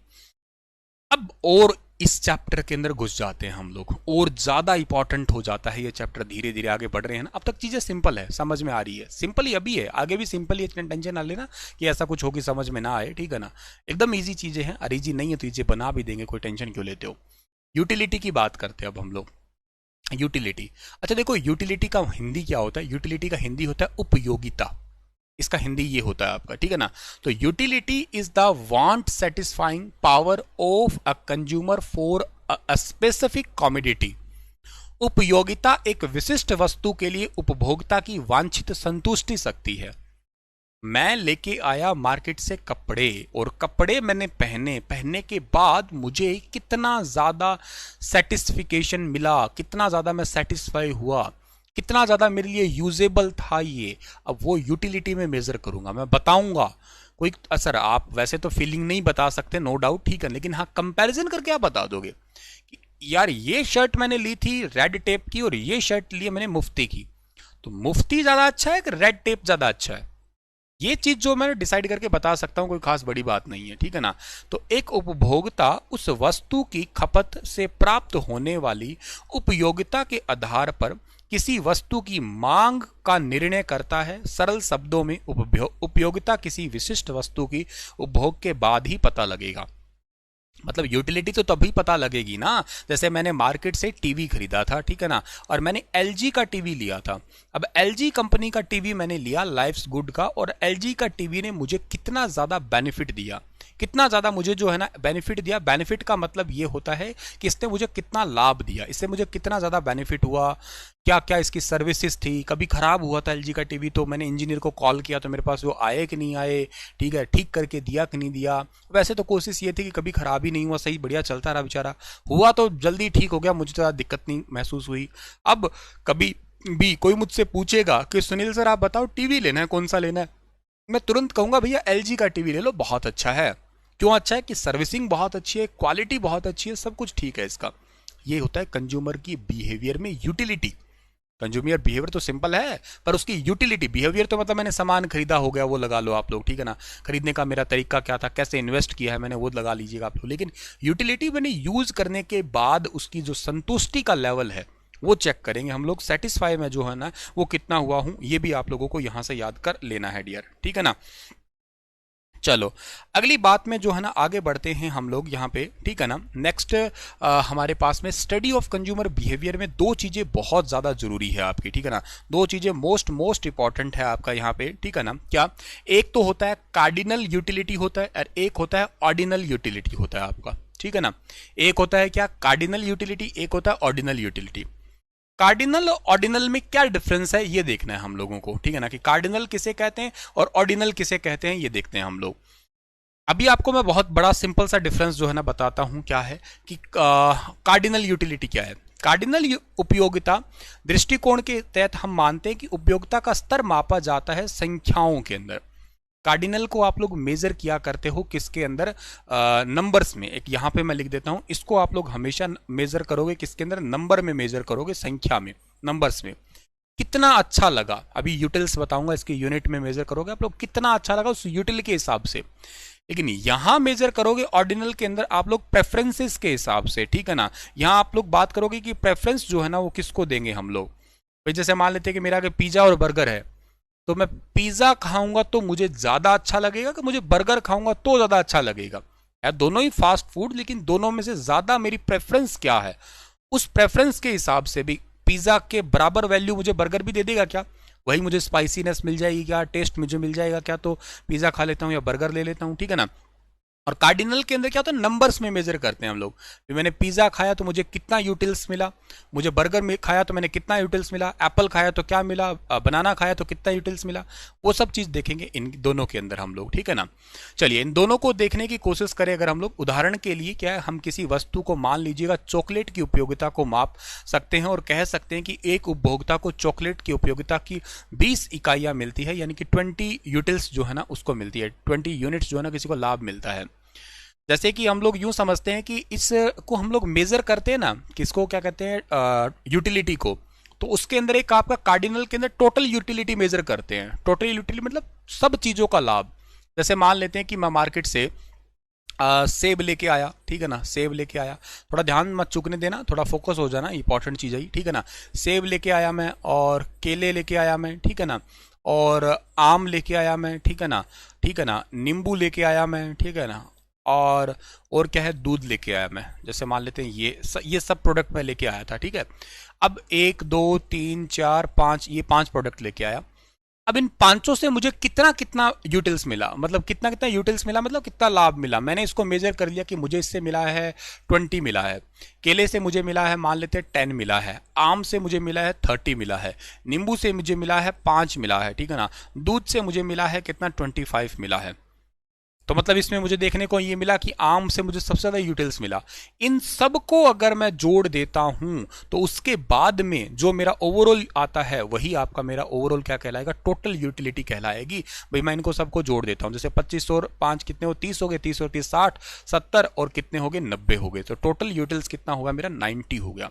अब और इस चैप्टर के अंदर घुस जाते हैं हम लोग, और ज्यादा इंपॉर्टेंट हो जाता है ये चैप्टर, धीरे धीरे आगे बढ़ रहे हैं ना। अब तक चीजें सिंपल है, समझ में आ रही है, सिंपल ही अभी है, आगे भी सिंपल ही, इतने टेंशन ना लेना कि ऐसा कुछ हो कि समझ में ना आए, ठीक है ना। एकदम इजी चीजें हैं, और इजी नहीं है तो इजी बना भी देंगे, कोई टेंशन क्यों लेते हो। यूटिलिटी की बात करते हैं अब हम लोग। यूटिलिटी, अच्छा देखो यूटिलिटी का हिंदी क्या होता है, यूटिलिटी का हिंदी होता है उपयोगिता, इसका हिंदी ये होता है आपका, ठीक है ना। तो utility is the want satisfying power of a consumer for a specific commodity. उपयोगिता एक विशिष्ट वस्तु के लिए उपभोक्ता की वांछित संतुष्टि शक्ति है। मैं लेके आया मार्केट से कपड़े, और कपड़े मैंने पहने, पहनने के बाद मुझे कितना ज्यादा सेटिस्फिकेशन मिला, कितना ज्यादा मैं सेटिस्फाई हुआ, कितना ज्यादा मेरे लिए यूजेबल था ये, अब वो यूटिलिटी में मेजर करूंगा, मैं बताऊंगा। कोई असर, आप वैसे तो फीलिंग नहीं बता सकते नो डाउट, ठीक है, लेकिन हाँ कंपैरिजन करके आप बता दोगे कि यार ये शर्ट मैंने ली थी रेड टेप की, और ये शर्ट ली मैंने मुफ्ती की, तो मुफ्ती ज्यादा अच्छा है कि रेड टेप ज्यादा अच्छा है, ये चीज जो मैं डिसाइड करके बता सकता हूं, कोई खास बड़ी बात नहीं है, ठीक है ना। तो एक उपभोक्ता उस वस्तु की खपत से प्राप्त होने वाली उपयोगिता के आधार पर किसी वस्तु की मांग का निर्णय करता है। सरल शब्दों में उपयोगिता किसी विशिष्ट वस्तु की उपभोग के बाद ही पता लगेगा। मतलब यूटिलिटी तो तभी पता लगेगी ना, जैसे मैंने मार्केट से टीवी खरीदा था, ठीक है ना, और मैंने एलजी का टीवी लिया था। अब एलजी कंपनी का टीवी मैंने लिया लाइफ्स गुड का, और एलजी का टीवी ने मुझे कितना ज्यादा बेनिफिट दिया, कितना ज्यादा मुझे जो है ना बेनिफिट दिया। बेनिफिट का मतलब ये होता है कि इसने मुझे कितना लाभ दिया, इससे मुझे कितना ज्यादा बेनिफिट हुआ, क्या क्या इसकी सर्विसेज थी। कभी खराब हुआ था एलजी का टीवी तो मैंने इंजीनियर को कॉल किया तो मेरे पास वो आए कि नहीं आए, ठीक है, ठीक करके दिया कि नहीं दिया। वैसे तो कोशिश ये थी कि कभी खराब ही नहीं हुआ, सही बढ़िया चलता रहा, बेचारा हुआ तो जल्दी ठीक हो गया, मुझे ज़्यादा दिक्कत नहीं महसूस हुई। अब कभी भी कोई मुझसे पूछेगा कि सुनील सर आप बताओ टीवी लेना है कौन सा लेना है, मैं तुरंत कहूंगा भैया एलजी का टीवी ले लो, बहुत अच्छा है। क्यों अच्छा है कि सर्विसिंग बहुत अच्छी है, क्वालिटी बहुत अच्छी है, सब कुछ ठीक है इसका। ये होता है कंज्यूमर की बिहेवियर में यूटिलिटी। कंज्यूमर बिहेवियर तो सिंपल है, पर उसकी यूटिलिटी, बिहेवियर तो मतलब मैंने सामान खरीदा हो गया, वो लगा लो आप लोग, ठीक है ना। खरीदने का मेरा तरीका क्या था, कैसे इन्वेस्ट किया है मैंने, वो लगा लीजिएगा आप लोग। लेकिन यूटिलिटी मैंने यूज करने के बाद उसकी जो संतुष्टि का लेवल है वो चेक करेंगे हम लोग। सेटिस्फाई में जो है ना वो कितना हुआ हूं, ये भी आप लोगों को यहां से याद कर लेना है डियर, ठीक है ना। चलो अगली बात में जो है ना आगे बढ़ते हैं हम लोग यहाँ पे, ठीक है ना। नेक्स्ट हमारे पास में स्टडी ऑफ कंज्यूमर बिहेवियर में दो चीजें बहुत ज्यादा जरूरी है आपकी, ठीक है ना। दो चीजें मोस्ट इंपॉर्टेंट है आपका यहाँ पे, ठीक है ना। क्या, एक तो होता है कार्डिनल यूटिलिटी होता है, और एक होता है ऑर्डिनल यूटिलिटी होता है आपका, ठीक है ना। एक होता है क्या, कार्डिनल यूटिलिटी, एक होता है ऑर्डिनल यूटिलिटी। कार्डिनल और ऑर्डिनल में क्या डिफरेंस है ये देखना है हम लोगों को, ठीक है ना, कि कार्डिनल किसे कहते हैं और ऑर्डिनल किसे कहते हैं ये देखते हैं हम लोग। अभी आपको मैं बहुत बड़ा सिंपल सा डिफरेंस जो है ना बताता हूं क्या है, कि कार्डिनल यूटिलिटी क्या है। कार्डिनल उपयोगिता दृष्टिकोण के तहत हम मानते हैं कि उपयोगिता का स्तर मापा जाता है संख्याओं के अंदर। कार्डिनल को आप लोग मेजर किया करते हो किसके अंदर, नंबर्स में। एक यहां पे मैं लिख देता हूं, इसको आप लोग हमेशा मेजर करोगे किसके अंदर, नंबर में मेजर करोगे, संख्या में, नंबर्स में। कितना अच्छा लगा, अभी यूटिल्स बताऊंगा, इसके यूनिट में मेजर करोगे आप लोग कितना अच्छा लगा उस यूटिल के हिसाब से। लेकिन यहां मेजर करोगे ऑर्डिनल के अंदर आप लोग प्रेफरेंसेस के हिसाब से, ठीक है ना। यहां आप लोग बात करोगे कि प्रेफरेंस जो है ना वो किसको देंगे हम लोग। भाई जैसे मान लेते हैं कि मेरा अगर पिज्जा और बर्गर है, तो मैं पिज्जा खाऊंगा तो मुझे ज्यादा अच्छा लगेगा कि मुझे बर्गर खाऊंगा तो ज्यादा अच्छा लगेगा। यार दोनों ही फास्ट फूड, लेकिन दोनों में से ज्यादा मेरी प्रेफरेंस क्या है, उस प्रेफरेंस के हिसाब से भी पिज्जा के बराबर वैल्यू मुझे बर्गर भी दे देगा क्या, वही मुझे स्पाइसीनेस मिल जाएगी क्या, टेस्ट मुझे मिल जाएगा क्या, तो पिज्जा खा लेता हूं या बर्गर ले लेता हूं, ठीक है ना। और कार्डिनल के अंदर क्या होता है, नंबर्स में मेजर करते हैं हम लोग। मैंने पिज्जा खाया तो मुझे कितना यूटिल्स मिला, मुझे बर्गर में खाया तो मैंने कितना यूटिल्स मिला, एप्पल खाया तो क्या मिला, बनाना खाया तो कितना यूटिल्स मिला, वो सब चीज देखेंगे इन दोनों के अंदर हम लोग, ठीक है ना। चलिए इन दोनों को देखने की कोशिश करें अगर हम लोग। उदाहरण के लिए क्या है, हम किसी वस्तु को मान लीजिएगा चॉकलेट की उपयोगिता को माप सकते हैं और कह सकते हैं कि एक उपभोक्ता को चॉकलेट की उपयोगिता की 20 इकाइयां मिलती है, यानी कि 20 यूटिल्स जो है ना उसको मिलती है, 20 यूनिट्स जो है ना किसी को लाभ मिलता है। जैसे कि हम लोग यूं समझते हैं कि इसको हम लोग मेजर करते हैं ना, किसको क्या कहते हैं, यूटिलिटी को, तो उसके अंदर एक आपका कार्डिनल के अंदर टोटल यूटिलिटी मेजर करते हैं। टोटल यूटिलिटी मतलब सब चीजों का लाभ। जैसे मान लेते हैं कि मैं मार्केट से सेब लेके आया, ठीक है ना, सेब लेके आया, थोड़ा ध्यान मत चूकने देना, थोड़ा फोकस हो जाना, इंपॉर्टेंट चीज है, ठीक है ना। सेब लेके आया मैं, और केले लेके आया मैं, ठीक है ना, और आम लेके आया मैं, ठीक है ना, ठीक है ना, नींबू लेके आया मैं, ठीक है ना, और क्या है, दूध लेके आया मैं। जैसे मान लेते हैं ये सब प्रोडक्ट मैं लेके आया था, ठीक है। अब 1 2 3 4 5, ये 5 प्रोडक्ट लेके आया। अब इन पांचों से मुझे कितना कितना यूटिल्स मिला, मतलब कितना कितना यूटिल्स मिला, मतलब कितना लाभ मिला, मैंने इसको मेजर कर लिया कि मुझे इससे मिला है 20 मिला है, केले से मुझे मिला है मान लेते हैं 10 मिला है, आम से मुझे मिला है 30 मिला है, नींबू से मुझे मिला है 5 मिला है, ठीक है ना, दूध से मुझे मिला है कितना 25 मिला है। तो मतलब इसमें मुझे देखने को ये मिला कि आम से मुझे सबसे ज्यादा यूटिल्स मिला। इन सब को अगर मैं जोड़ देता हूं तो उसके बाद में जो मेरा ओवरऑल आता है वही आपका मेरा ओवरऑल क्या कहलाएगा, टोटल यूटिलिटी कहलाएगी। भाई मैं इनको सबको जोड़ देता हूं, जैसे 25 और 5 कितने हो, 30 हो गए, 30 और 30 60 70 और कितने हो गए 90 हो गए, तो टोटल यूटिल्स कितना होगा मेरा 90 हो गया।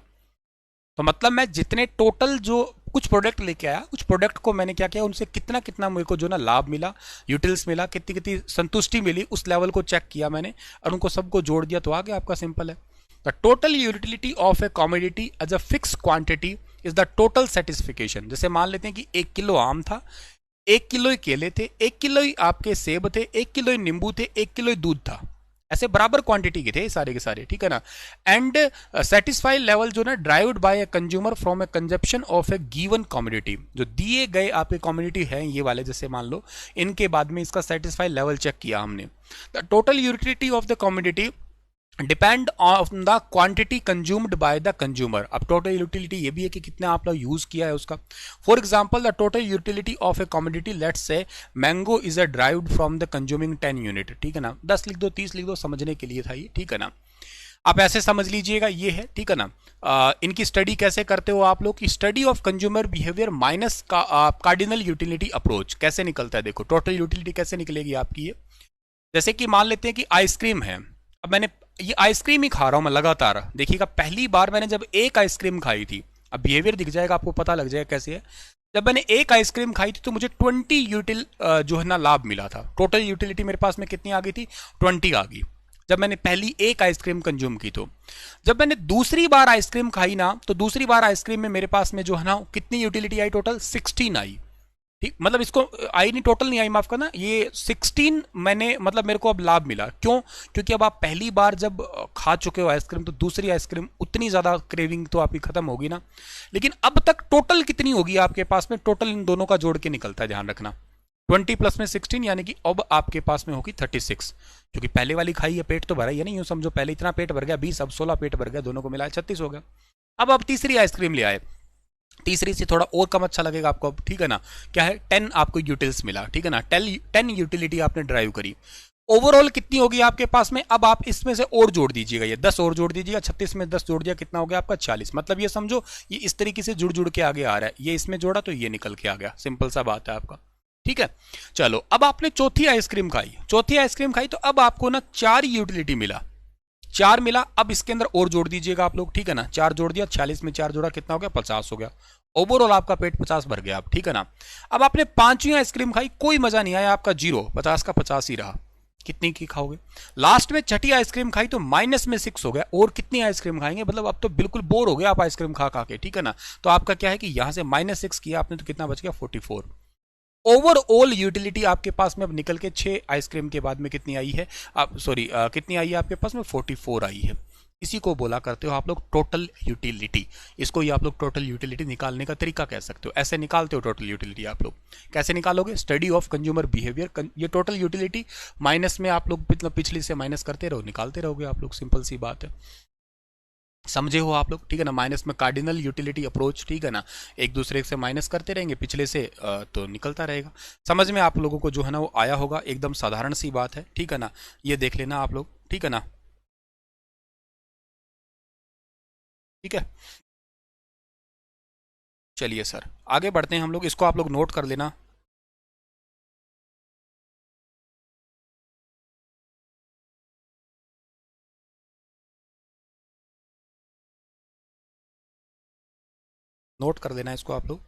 तो मतलब मैं जितने टोटल जो कुछ प्रोडक्ट लेके आया, कुछ प्रोडक्ट को मैंने क्या किया, उनसे कितना कितना मेरे को जो ना लाभ मिला, यूटिल्स मिला, कितनी कितनी संतुष्टि मिली, उस लेवल को चेक किया मैंने और उनको सबको जोड़ दिया, तो आगे आपका सिंपल है। The total utility of a commodity as a fix quantity is the total satisfaction. जैसे मान लेते हैं कि 1 किलो आम था, 1 किलो ही केले थे, 1 किलो ही आपके सेब थे, 1 किलो ही नींबू थे, 1 किलो ही दूध था, ऐसे बराबर क्वांटिटी के थे सारे के सारे, ठीक है ना। एंड सेटिस्फाई लेवल जो ना derived by a consumer from a consumption of a given community, जो दिए गए आपके कम्युनिटी है ये वाले, जैसे मान लो इनके बाद में इसका सेटिस्फाई लेवल चेक किया हमने। The total utility of the community depend on the quantity consumed by the consumer. अब टोटल यूटिलिटी ये भी है कि कितना आप लोग यूज किया है उसका। For example the total utility of A commodity let's say mango is a derived from the consuming 10 unit, ठीक है ना, 10 लिख दो 30 लिख दो, समझने के लिए था ये, ठीक है ना। आप ऐसे समझ लीजिएगा ये है, ठीक है ना। इनकी स्टडी कैसे करते हो आप लोग, की study of consumer behaviour minus cardinal utility approach कैसे निकलता है। देखो टोटल यूटिलिटी कैसे निकलेगी आपकी ये, जैसे कि मान लेते हैं कि आइसक्रीम है, अब मैंने ये आइसक्रीम ही खा रहा हूं मैं लगातार, देखिएगा पहली बार मैंने जब एक आइसक्रीम खाई थी, अब बिहेवियर दिख जाएगा, आपको पता लग जाएगा कैसे है। जब मैंने एक आइसक्रीम खाई थी तो मुझे 20 जो है ना लाभ मिला था। टोटल यूटिलिटी मेरे पास में कितनी आ गई थी? 20 आ गई जब मैंने पहली एक आइसक्रीम कंज्यूम की। तो जब मैंने दूसरी बार आइसक्रीम खाई ना, तो दूसरी बार आइसक्रीम में मेरे पास में जो है ना कितनी यूटिलिटी आई? टोटल 16 आई। ठीक, मतलब इसको आई नहीं, टोटल नहीं आई, माफ करना, ये 16 मैंने, मतलब मेरे को अब लाभ मिला। क्यों? क्योंकि अब आप पहली बार जब खा चुके हो आइसक्रीम, तो दूसरी आइसक्रीम उतनी ज्यादा क्रेविंग तो आपकी खत्म होगी ना। लेकिन अब तक टोटल कितनी होगी आपके पास में? टोटल इन दोनों का जोड़ के निकलता है, ध्यान रखना। 20 प्लस में 16, यानी कि अब आपके पास में होगी 36। क्योंकि पहले वाली खाई है, पेट तो भरा ही है, नहीं यूं समझो, पहले इतना पेट भर गया 20, अब 16 पेट भर गया, दोनों को मिला 36 हो गया। अब आप तीसरी आइसक्रीम ले आए, तीसरी से थोड़ा और कम अच्छा लगेगा आपको अब, ठीक है ना। क्या है? 10 आपको यूटिल्स मिला, ठीक है ना। 10 यूटिलिटी आपने ड्राइव करी। ओवरऑल कितनी होगी आपके पास में? अब आप इसमें से और जोड़ दीजिएगा, ये 10 और जोड़ दीजिएगा, 36 में 10 जोड़ दिया, कितना हो गया आपका? 40। मतलब ये समझो ये इस तरीके से जुड़ जुड़ के आगे आ रहा है, ये इसमें जोड़ा तो ये निकल के आ गया, सिंपल सा बात है आपका, ठीक है। चलो, अब आपने चौथी आइसक्रीम खाई, चौथी आइसक्रीम खाई तो अब आपको ना 4 यूटिलिटी मिला, 4 मिला। अब इसके अंदर और जोड़ दीजिएगा आप लोग, ठीक है ना। 4 जोड़ दिया, 40 में 4 जोड़ा, कितना हो गया? 50 हो गया। ओवरऑल आपका पेट 50 भर गया, आप, ठीक है ना। अब आपने पांचवी आइसक्रीम खाई, कोई मजा नहीं आया, आपका 0, 50 का 50 ही रहा। कितनी की खाओगे? लास्ट में छठी आइसक्रीम खाई तो माइनस में 6 हो गया। और कितनी आइसक्रीम खाएंगे? मतलब अब तो बिल्कुल बोर हो गया आप आइसक्रीम खा खा के, ठीक है ना। तो आपका क्या है कि यहां से -6 किया आपने तो कितना बच गया? 44। ओवरऑल यूटिलिटी आपके पास में अब निकल के 6 आइसक्रीम के बाद में कितनी आई है? आप सॉरी, कितनी आई है आपके पास में? 44 आई है। इसी को बोला करते हो आप लोग टोटल यूटिलिटी। इसको ही आप लोग टोटल यूटिलिटी निकालने का तरीका कह सकते हो। ऐसे निकालते हो टोटल यूटिलिटी आप लोग। कैसे निकालोगे? स्टडी ऑफ कंज्यूमर बिहेवियर, ये टोटल यूटिलिटी माइनस में आप लोग मतलब पिछली से माइनस करते रहो, निकालते रहोगे आप लोग, सिंपल सी बात है। समझे हो आप लोग, ठीक है ना। माइनस में कार्डिनल यूटिलिटी अप्रोच, ठीक है ना। एक दूसरे से माइनस करते रहेंगे पिछले से, तो निकलता रहेगा। समझ में आप लोगों को जो है ना वो आया होगा, एकदम साधारण सी बात है, ठीक है ना। ये देख लेना आप लोग, ठीक है ना, ठीक है। चलिए सर, आगे बढ़ते हैं हम लोग, इसको आप लोग नोट कर लेना। नोट कर लेना इसको आप लोग।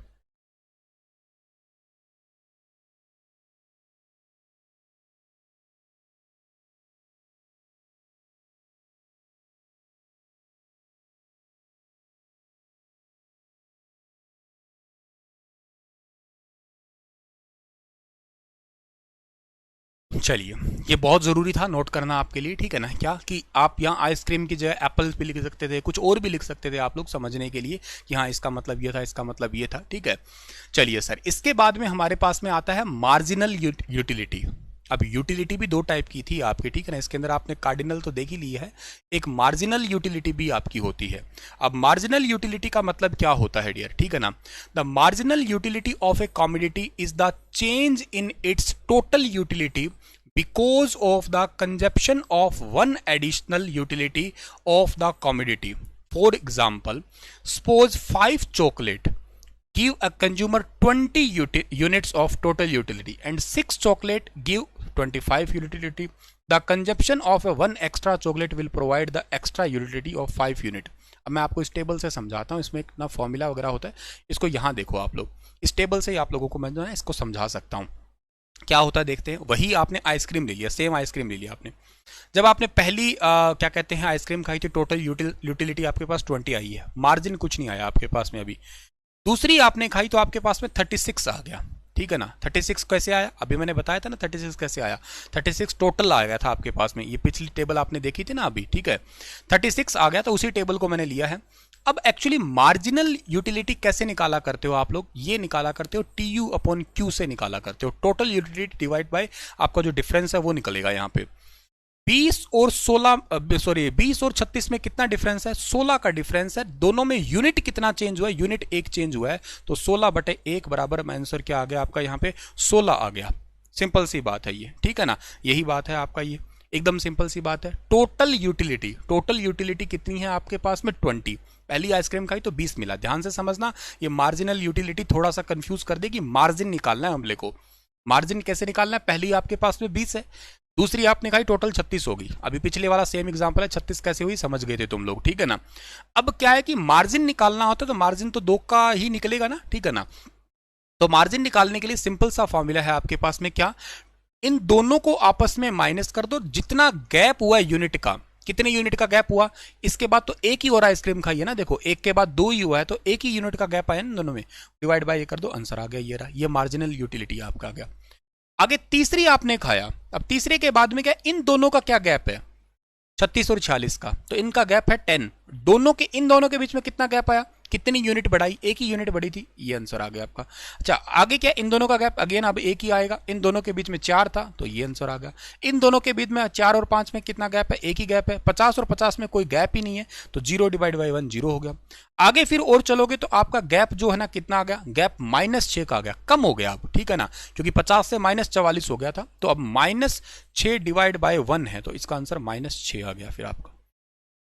चलिए, ये बहुत ज़रूरी था नोट करना आपके लिए, ठीक है ना। क्या कि आप यहाँ आइसक्रीम की जगह एप्पल भी लिख सकते थे, कुछ और भी लिख सकते थे आप लोग समझने के लिए कि हाँ इसका मतलब ये था, इसका मतलब ये था, ठीक है। चलिए सर, इसके बाद में हमारे पास में आता है मार्जिनल यूटिलिटी। अब यूटिलिटी भी दो टाइप की थी आपकी, ठीक है ना। इसके अंदर आपने कार्डिनल तो देख ही लिया है, एक मार्जिनल यूटिलिटी भी आपकी होती है। अब मार्जिनल यूटिलिटी का मतलब क्या होता है डियर, ठीक है ना। The marginal utility of A commodity is the change in its total utility because of the consumption of one additional utility of the commodity. For example, suppose 5 chocolate give a consumer 20 units of total utility and 6 chocolate give 25 utility. The consumption of a one extra chocolate will provide the extra utility of 5 unit. अब मैं आपको इस टेबल से समझाता हूँ, इसमें एक ना फॉर्मूला वगैरह होता है, इसको यहाँ देखो आप लोग, इस टेबल से ही आप लोगों को मैं जो है इसको समझा सकता हूँ। क्या होता है देखते हैं। वही आपने आइसक्रीम ले लिया, सेम आइसक्रीम ले लिया आपने। जब आपने पहली क्या कहते हैं आइसक्रीम खाई थी, टोटल यूटिलिटी आपके पास 20 आई है, मार्जिन कुछ नहीं आया आपके पास में अभी। दूसरी आपने खाई तो आपके पास में 36 आ गया, ठीक है ना। 36 कैसे आया? अभी मैंने बताया था ना 36 कैसे आया। 36 टोटल आ गया था आपके पास में, ये पिछली टेबल आपने देखी थी ना अभी, ठीक है। 36 आ गया तो उसी टेबल को मैंने लिया है। अब एक्चुअली मार्जिनल यूटिलिटी कैसे निकाला करते हो आप लोग? ये निकाला करते हो TU अपॉन Q से निकाला करते हो। टोटल यूटिलिटी डिवाइड बाय आपका जो डिफरेंस है वो निकलेगा यहाँ पे। 20 और 36 में कितना डिफरेंस है? 16 का डिफरेंस है। दोनों में यूनिट कितना चेंज हुआ है? यूनिट एक चेंज हुआ है, तो 16/1 बराबर आंसर क्या आ गया आपका यहाँ पे? 16 आ गया। सिंपल सी बात है ये, ठीक है ना। यही बात है आपका, ये एकदम सिंपल सी बात है। टोटल यूटिलिटी कितनी है आपके पास में? 20। पहली आइसक्रीम खाई तो 20 मिला। ध्यान से समझना, ये मार्जिनल यूटिलिटी थोड़ा सा कंफ्यूज कर देगी, मार्जिन निकालना है हमले को। मार्जिन कैसे निकालना है, पहली आपके पास में 20 है, दूसरी आपने कहा टोटल 36 होगी। अभी पिछले वाला सेम एग्जांपल है, 36 कैसे हुई समझ गए थे तुम लोग, ठीक है ना। अब क्या है कि मार्जिन निकालना होता है तो मार्जिन तो 2 का ही निकलेगा ना, ठीक है ना। तो मार्जिन निकालने के लिए सिंपल सा फॉर्मूला है आपके पास में, क्या, इन दोनों को आपस में माइनस कर दो, जितना गैप हुआ यूनिट का, कितने यूनिट का गैप हुआ, इसके बाद तो एक ही और आइसक्रीम खाई है ना, देखो एक के बाद 2 ही हुआ है तो एक ही यूनिट का गैप आया ना दोनों में, डिवाइड बाय ये कर दो, आंसर आ गया, ये रहा, ये मार्जिनल यूटिलिटी आपका आ गया। आगे तीसरी आपने खाया, अब तीसरे के बाद में क्या, इन दोनों का क्या गैप है, 36 और 46 का, तो इनका गैप है 10, दोनों के, इन दोनों के बीच में कितना गैप आया, कितनी यूनिट बढ़ाई, एक ही यूनिट बढ़ी थी, ये आंसर आ गया आपका। अच्छा आगे क्या, इन दोनों का गैप अगेन अब एक ही आएगा, इन दोनों के बीच में 4 था तो ये आंसर आ गया। इन दोनों के बीच में 4 और 5 में कितना गैप है, एक ही गैप है, 50 और 50 में कोई गैप ही नहीं है तो 0 डिवाइड बाई 1 0 हो गया। आगे फिर और चलोगे तो आपका गैप जो है ना कितना आ गया, गैप -6 का आ गया, कम हो गया अब, ठीक है ना, क्योंकि 50 से -44 हो गया था तो अब -6 डिवाइड बाय 1 है तो इसका आंसर -6 आ गया फिर आपका।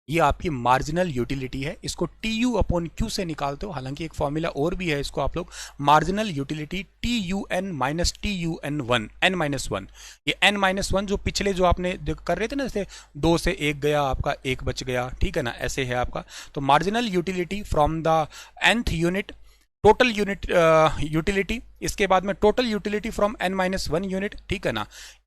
ये आपकी मार्जिनल यूटिलिटी है, इसको TU अपॉन Q से निकालते हो, हालांकि एक फॉर्मूला और भी है, इसको आप लोग marginal utility TUN minus TUN1 n-1, ये n-1 जो पिछले जो आपने कर रहे थे ना, जैसे 2 से 1 गया आपका 1 बच गया, ठीक है ना, ऐसे है आपका। तो marginal utility from the nth unit, total unit utility, इसके बाद में total utility from n-1 unit, ठीक है ना।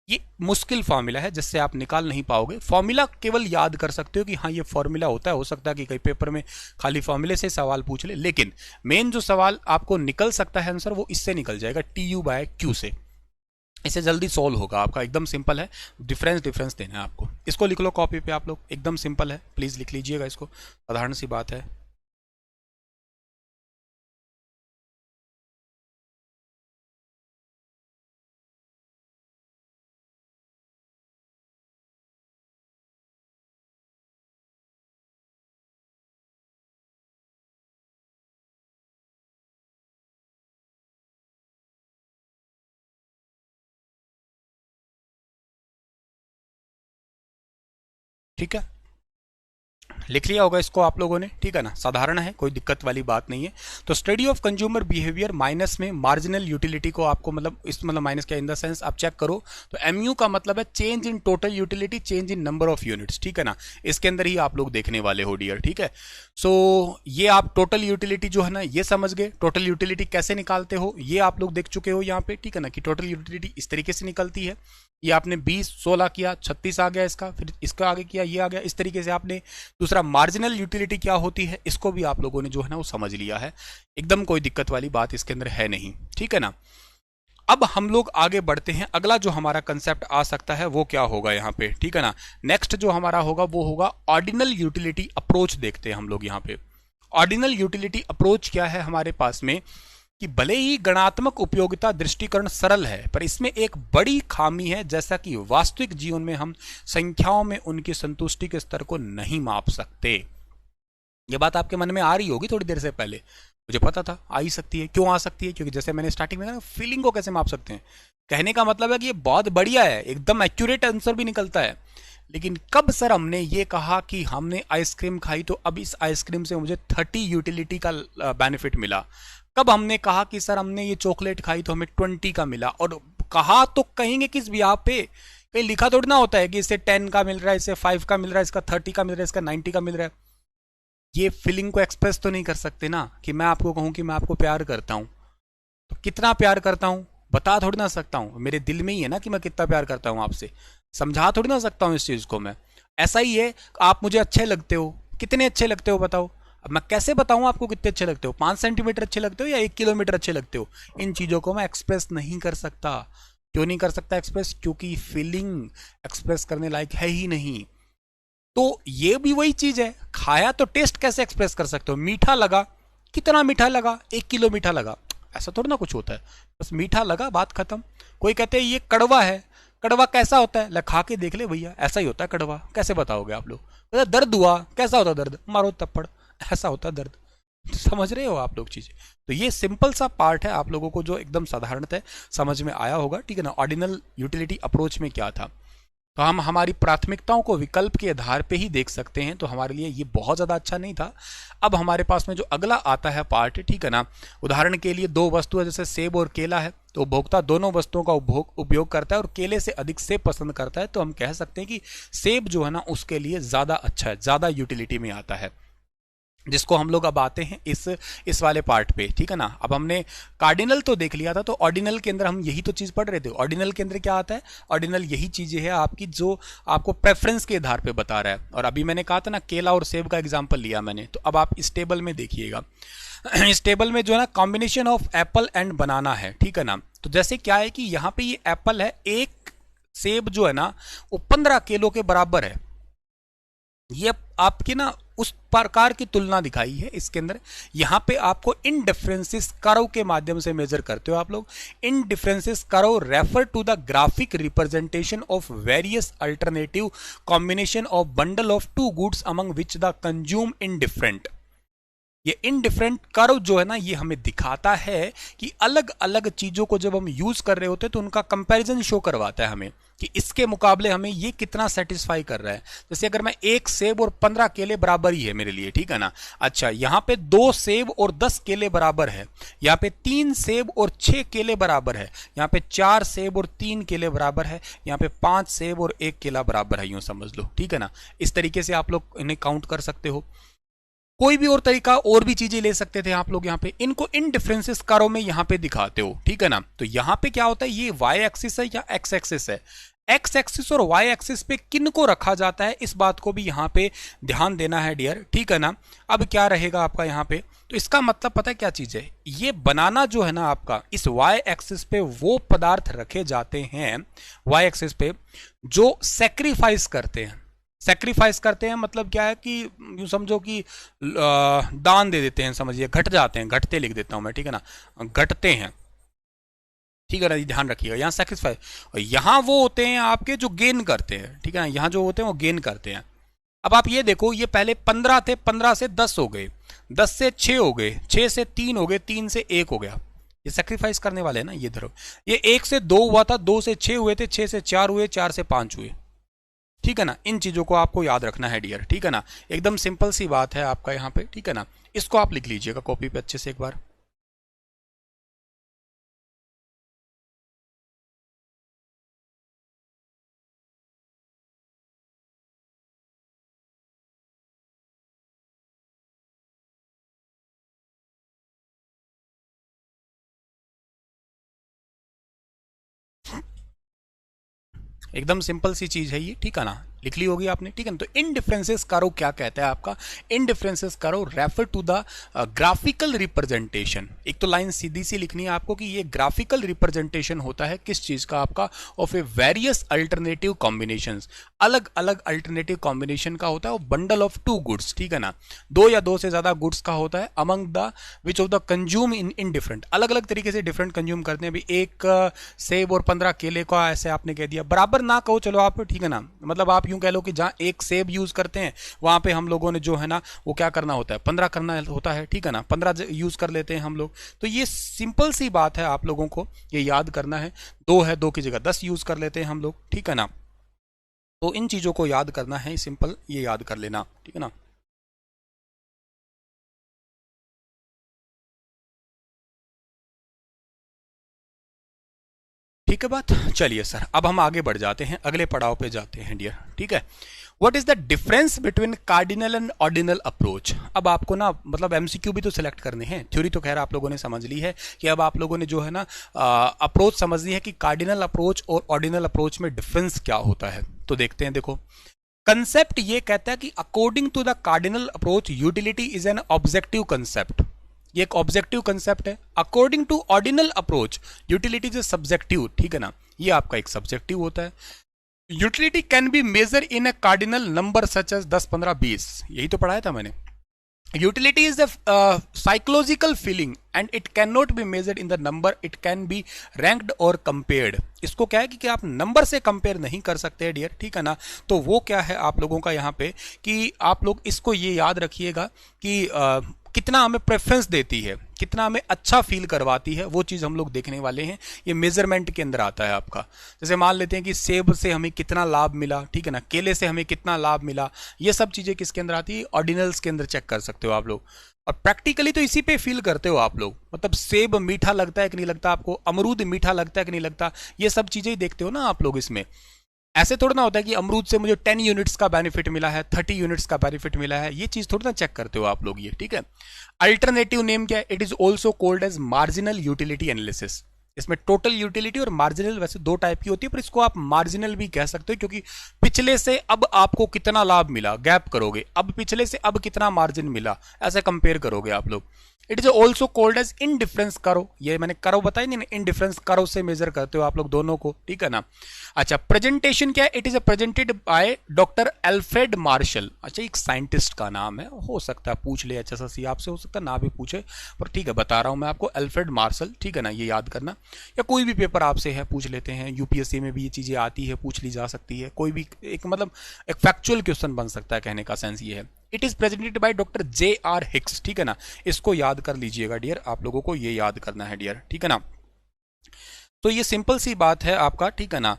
ये मुश्किल फॉर्मूला है जिससे आप निकाल नहीं पाओगे, फॉर्मूला केवल याद कर सकते हो कि हाँ ये फॉर्मूला होता है, हो सकता है कि कई पेपर में खाली फॉर्मूले से सवाल पूछ ले, लेकिन मेन जो सवाल आपको निकल सकता है आंसर वो इससे निकल जाएगा, TU/Q से, इससे जल्दी सॉल्व होगा आपका, एकदम सिंपल है, डिफरेंस देना है आपको। इसको लिख लो कॉपी पे आप लोग, एकदम सिंपल है, प्लीज लिख लीजिएगा इसको, साधारण सी बात है। ठीक है, लिख लिया होगा इसको आप लोगों ने, ठीक है ना, साधारण है, कोई दिक्कत वाली बात नहीं है। तो study of consumer behaviour minus में मार्जिनल यूटिलिटी को आपको मतलब इस मतलब माइनस क्या इन द सेंस आप चेक करो तो MU का मतलब है change in total utility, change in number of units, ठीक है ना, इसके अंदर ही आप लोग देखने वाले हो डियर, ठीक है। सो ये आप टोटल यूटिलिटी जो है ना ये समझ गए, टोटल यूटिलिटी कैसे निकालते हो ये आप लोग देख चुके हो यहाँ पे, ठीक है ना, कि टोटल यूटिलिटी इस तरीके से निकलती है, ये आपने 20 16 किया, 36 आ गया इसका, फिर इसका आगे किया ये आ गया, इस तरीके से आपने। दूसरा मार्जिनल यूटिलिटी क्या होती है इसको भी आप लोगों ने जो है ना वो समझ लिया है, एकदम कोई दिक्कत वाली बात इसके अंदर है नहीं, ठीक है ना। अब हम लोग आगे बढ़ते हैं, अगला जो हमारा कंसेप्ट आ सकता है वो क्या होगा यहाँ पे, ठीक है ना। नेक्स्ट जो हमारा होगा वो होगा ऑर्डिनल यूटिलिटी अप्रोच, देखते हैं हम लोग यहाँ पे। ऑर्डिनल यूटिलिटी अप्रोच क्या है हमारे पास में, कि भले ही गणात्मक उपयोगिता दृष्टिकरण सरल है पर इसमें एक बड़ी खामी है, जैसा कि वास्तविक जीवन में हम संख्याओं में उनकी संतुष्टि के स्तर को नहीं माप सकते। ये बात आपके मन में आ रही होगी थोड़ी देर से पहले, मुझे पता था आ ही सकती है, क्यों आ सकती है, क्योंकि जैसे मैंने स्टार्टिंग में कहा फीलिंग को कैसे माप सकते हैं, कहने का मतलब है कि ये बहुत बढ़िया है, एकदम एक्यूरेट आंसर भी निकलता है। लेकिन कब सर हमने ये कहा कि हमने आइसक्रीम खाई तो अब इस आइसक्रीम से मुझे 30 यूटिलिटी का बेनिफिट मिला, कब हमने कहा कि सर हमने ये चॉकलेट खाई तो हमें 20 का मिला, और कहा तो कहेंगे किस ब्याह पे, कहीं लिखा थोड़ी ना होता है कि इससे 10 का मिल रहा है, इससे 5 का मिल रहा है, इसका 30 का मिल रहा है, इसका 90 का मिल रहा है। ये फीलिंग को एक्सप्रेस तो नहीं कर सकते ना, कि मैं आपको कहूं कि मैं आपको प्यार करता हूं, तो कितना प्यार करता हूं बता थोड़ी ना सकता हूं, मेरे दिल में ही है ना कि मैं कितना प्यार करता हूं आपसे, समझा थोड़ी ना सकता हूं इस चीज को मैं। ऐसा ही है, आप मुझे अच्छे लगते हो, कितने अच्छे लगते हो बताओ, अब मैं कैसे बताऊं आपको कितने अच्छे लगते हो, 5 सेंटीमीटर अच्छे लगते हो या 1 किलोमीटर अच्छे लगते हो, इन चीजों को मैं एक्सप्रेस नहीं कर सकता। क्यों नहीं कर सकता एक्सप्रेस, क्योंकि फीलिंग एक्सप्रेस करने लायक है ही नहीं। तो ये भी वही चीज है, खाया तो टेस्ट कैसे एक्सप्रेस कर सकते हो, मीठा लगा, कितना मीठा लगा, 1 किलो मीठा लगा, ऐसा थोड़ा ना कुछ होता है, बस मीठा लगा बात खत्म। कोई कहते हैं ये कड़वा है, कड़वा कैसा होता है, ला खा के देख ले भैया, ऐसा ही होता है कड़वा, कैसे बताओगे आप लोग। दर्द हुआ, कैसा होता दर्द, मारो थप्पड़, ऐसा होता दर्द, समझ रहे हो आप लोग चीजें। तो ये सिंपल सा पार्ट है आप लोगों को जो एकदम साधारणतः समझ में आया होगा, ठीक है ना। ऑर्डिनल यूटिलिटी अप्रोच में क्या था, तो हम हमारी प्राथमिकताओं को विकल्प के आधार पे ही देख सकते हैं, तो हमारे लिए ये बहुत ज़्यादा अच्छा नहीं था। अब हमारे पास में जो अगला आता है पार्ट, ठीक है ना, उदाहरण के लिए दो वस्तु है जैसे सेब और केला है, तो उपभोक्ता दोनों वस्तुओं का उपयोग करता है और केले से अधिक सेब पसंद करता है, तो हम कह सकते हैं कि सेब जो है ना उसके लिए ज़्यादा अच्छा है, ज़्यादा यूटिलिटी में आता है, जिसको हम लोग अब आते हैं इस वाले पार्ट पे, ठीक है ना। अब हमने कार्डिनल तो देख लिया था, तो ऑर्डिनल के अंदर हम यही तो चीज़ पढ़ रहे थे। ऑर्डिनल के अंदर क्या आता है, ऑर्डिनल यही चीज़ें है आपकी जो आपको प्रेफरेंस के आधार पे बता रहा है। और अभी मैंने कहा था ना केला और सेब का एग्जाम्पल लिया मैंने, तो अब आप इस टेबल में देखिएगा इस टेबल में जो है ना कॉम्बिनेशन ऑफ एप्पल एंड बनाना है, ठीक है ना। तो जैसे क्या है कि यहाँ पे ये एप्पल है, एक सेब जो है ना वो 15 किलो के बराबर है। ये आपकी ना उस प्रकार की तुलना दिखाई है इसके अंदर। यहां पे आपको इन डिफरेंसेस कर्व के माध्यम से मेजर करते हो आप लोग। In differences curve refer to the graphic representation of various alternative combination of bundle of two goods among which the consume in different. ये इनडिफरेंट कर्व जो है ना ये हमें दिखाता है कि अलग अलग चीजों को जब हम यूज कर रहे होते हैं तो उनका कंपैरिजन शो करवाता है हमें कि इसके मुकाबले हमें ये कितना सेटिस्फाई कर रहा है। जैसे अगर मैं एक सेब और 15 केले बराबर ही है मेरे लिए, ठीक है ना। अच्छा, यहाँ पे 2 सेब और 10 केले बराबर है, यहाँ पे 3 सेब और 6 केले बराबर है, यहाँ पे 4 सेब और 3 केले बराबर है, यहाँ पे 5 सेब और 1 केला बराबर है, यूं समझ लो, ठीक है ना। इस तरीके से आप लोग इन्हें काउंट कर सकते हो। कोई भी और तरीका और भी चीजें ले सकते थे आप लोग, यहाँ पे इनको इन डिफरेंसेस कारों में यहाँ पे दिखाते हो, ठीक है ना। तो यहाँ पे क्या होता है, ये वाई एक्सिस है या एक्स एक्सिस है। एक्स एक्सिस और वाई एक्सिस पे किन को रखा जाता है इस बात को भी यहाँ पे ध्यान देना है डियर, ठीक है ना। अब क्या रहेगा आपका यहाँ पे, तो इसका मतलब पता है क्या चीज है, ये बनाना जो है ना आपका इस वाई एक्सिस पे वो पदार्थ रखे जाते हैं वाई एक्सिस पे जो सेक्रीफाइस करते हैं। सेक्रीफाइस करते हैं मतलब क्या है कि यूं समझो कि दान दे देते हैं, समझिए, घट जाते हैं, घटते लिख देता हूं मैं, ठीक है ना, घटते हैं, ठीक है ना, ध्यान रखिएगा। यहाँ सेक्रीफाइस, और यहाँ वो होते हैं आपके जो गेन करते हैं, ठीक है ना, यहाँ जो होते हैं वो गेन करते हैं। अब आप ये देखो, ये पहले 15 थे, 15 से 10 हो गए, 10 से 6 हो गए, 6 से 3 हो गए, 3 से 1 हो गया। ये सेक्रीफाइस करने वाले हैं ना, ये धरो, ये 1 से 2 हुआ था, 2 से 6 हुए थे, 6 से 4 हुए, 4 से 5 हुए, ठीक है ना। इन चीजों को आपको याद रखना है डियर, ठीक है ना। एकदम सिंपल सी बात है आपका यहाँ पे, ठीक है ना। इसको आप लिख लीजिएगा कॉपी पे अच्छे से एक बार। एकदम सिंपल सी चीज है ये, ठीक है ना, लिख ली होगी आपने, ठीक है ना। तो इन डिफरेंसेस करो क्या कहता है आपका, इन डिफरेंसेस करो refer to the graphical representation. एक तो लाइन सीधी सी लिखनी है आपको कि ये ग्राफिकल रिप्रेजेंटेशन होता है किस चीज का आपका, of A various alternative combinations. अलग अलग अल्टरनेटिव कॉम्बिनेशन का होता है, वो बंडल ऑफ टू गुड्स, ठीक है ना, 2 या 2 से ज्यादा गुड्स का होता है, among the which of the consume in different, अलग अलग तरीके से डिफरेंट कंज्यूम करते हैं। अभी एक सेब और 15 केले का ऐसे आपने कह दिया, बराबर ना कहो चलो आप, ठीक है ना, मतलब आप यूं कह लो कि जहां एक सेब यूज करते हैं वहां पे हम लोगों ने जो है ना वो क्या करना होता है, 15 करना होता है, ठीक है ना, 15 यूज कर लेते हैं हम लोग। तो ये सिंपल सी बात है, आप लोगों को ये याद करना है। 2 है, 2 की जगह 10 यूज कर लेते हैं हम लोग, ठीक है ना। तो इन चीजों को याद करना है, सिंपल ये याद कर लेना, ठीक है ना। ठीक है बात, चलिए सर अब हम आगे बढ़ जाते हैं, अगले पड़ाव पे जाते हैं डियर, ठीक है। What is the difference between cardinal and ordinal approach. अब आपको ना मतलब एमसीक्यू भी तो सिलेक्ट करने हैं, थ्योरी तो खैर आप लोगों ने समझ ली है कि अब आप लोगों ने जो है ना अप्रोच समझनी है कि कार्डिनल अप्रोच और ऑर्डिनल अप्रोच में डिफरेंस क्या होता है। तो देखते हैं, देखो कंसेप्ट ये कहता है कि according to the cardinal approach utility is an objective concept. ये एक ऑब्जेक्टिव कंसेप्ट है। According to ordinal approach utility is subjective, ठीक है ना, ये आपका एक सब्जेक्टिव होता है। Utility can be measure in a cardinal number such as 10, 15, 20, यही तो पढ़ाया था मैंने। Utility is a psychological feeling and it can not be measured in the number, it can B ranked और कंपेयर्ड। इसको क्या है कि आप नंबर से कंपेयर नहीं कर सकते डियर, ठीक है ना। तो वो क्या है आप लोगों का यहाँ पे कि आप लोग इसको ये याद रखिएगा कि कितना हमें प्रेफरेंस देती है, कितना हमें अच्छा फील करवाती है, वो चीज़ हम लोग देखने वाले हैं। ये मेजरमेंट के अंदर आता है आपका। जैसे मान लेते हैं कि सेब से हमें कितना लाभ मिला, ठीक है ना, केले से हमें कितना लाभ मिला, ये सब चीज़ें किसके अंदर आती है, ऑर्डिनल्स के अंदर चेक कर सकते हो आप लोग। और प्रैक्टिकली तो इसी पे फील करते हो आप लोग, मतलब सेब मीठा लगता है कि नहीं लगता आपको, अमरूद मीठा लगता है कि नहीं लगता, ये सब चीज़ें ही देखते हो ना आप लोग इसमें। ऐसे थोड़ा ना होता है कि अमरूद से मुझे 10 यूनिट्स का बेनिफिट मिला है, 30 यूनिट्स का बेनिफिट मिला है, ये चीज थोड़ा ना चेक करते हो आप लोग ये, ठीक है। अल्टरनेटिव नेम क्या है, it is also called as marginal utility analysis. इसमें टोटल यूटिलिटी और मार्जिनल वैसे दो टाइप की होती है, पर इसको आप मार्जिनल भी कह सकते हो, क्योंकि पिछले से अब आपको कितना लाभ मिला, गैप करोगे, अब पिछले से अब कितना मार्जिन मिला, ऐसे कंपेयर करोगे आप लोग। It is also called as indifference करो, ये मैंने करो बताई नहीं, इनडिफरेंस करो से मेजर करते हो आप लोग दोनों को, ठीक है ना। अच्छा, प्रेजेंटेशन क्या है, it is presented by doctor Alfred Marshall. अच्छा, एक साइंटिस्ट का नाम है, हो सकता है पूछ ले HSC आपसे, हो सकता है ना भी पूछे, पर ठीक है बता रहा हूं मैं आपको, एल्फ्रेड मार्शल, ठीक है ना, ये याद करना। या कोई भी पेपर आपसे है पूछ लेते हैं, यूपीएससी में भी ये चीजें आती है, पूछ ली जा सकती है, कोई भी एक मतलब एक फैक्चुअल क्वेश्चन बन सकता है, कहने का सेंस ये है। It is presented by doctor JR Hicks, ठीक है ना, इसको याद कर लीजिएगा डियर, आप लोगों को ये याद करना है डियर, ठीक है ना। तो ये सिंपल सी बात है आपका, ठीक है ना।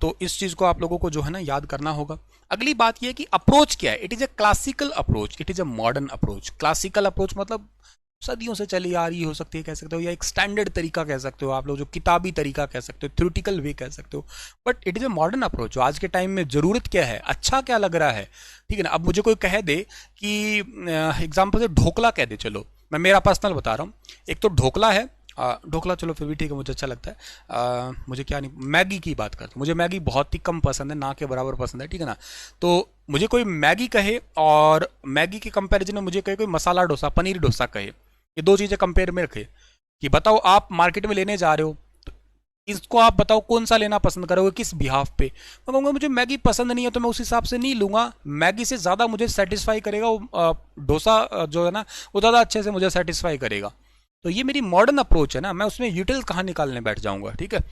तो इस चीज को आप लोगों को जो है ना याद करना होगा। अगली बात ये है कि अप्रोच क्या है, it is a classical approach, it is a modern approach. Classical approach मतलब सदियों से चली आ रही हो सकती है, कह सकते हो, या एक स्टैंडर्ड तरीका कह सकते हो आप लोग, जो किताबी तरीका कह सकते हो, थ्योरेटिकल वे कह सकते हो, but it is a modern approach. आज के टाइम में जरूरत क्या है, अच्छा क्या लग रहा है, ठीक है ना। अब मुझे कोई कह दे कि एग्जाम्पल से ढोकला कह दे, चलो मैं मेरा पर्सनल बता रहा हूँ, एक तो ढोकला है, ढोकला चलो फिर भी ठीक है, मुझे अच्छा लगता है। मुझे क्या नहीं, मैगी की बात करते, मुझे मैगी बहुत ही कम पसंद है, ना के बराबर पसंद है, ठीक है ना। तो मुझे कोई मैगी कहे और मैगी के कंपैरिजन में मुझे कहे कोई मसाला डोसा, पनीर डोसा कहे, ये दो चीजें कंपेयर में रखे कि बताओ आप मार्केट में लेने जा रहे हो, तो इसको आप बताओ कौन सा लेना पसंद करोगे, किस बिहाफ पे। मैं कहूँगा मुझे मैगी पसंद नहीं है तो मैं उस हिसाब से नहीं लूंगा, मैगी से ज़्यादा मुझे सेटिस्फाई करेगा वो डोसा जो है ना, वो ज़्यादा अच्छे से मुझे सेटिस्फाई करेगा। तो ये मेरी मॉडर्न अप्रोच है ना, मैं उसमें यूटिल कहाँ निकालने बैठ जाऊंगा, ठीक है।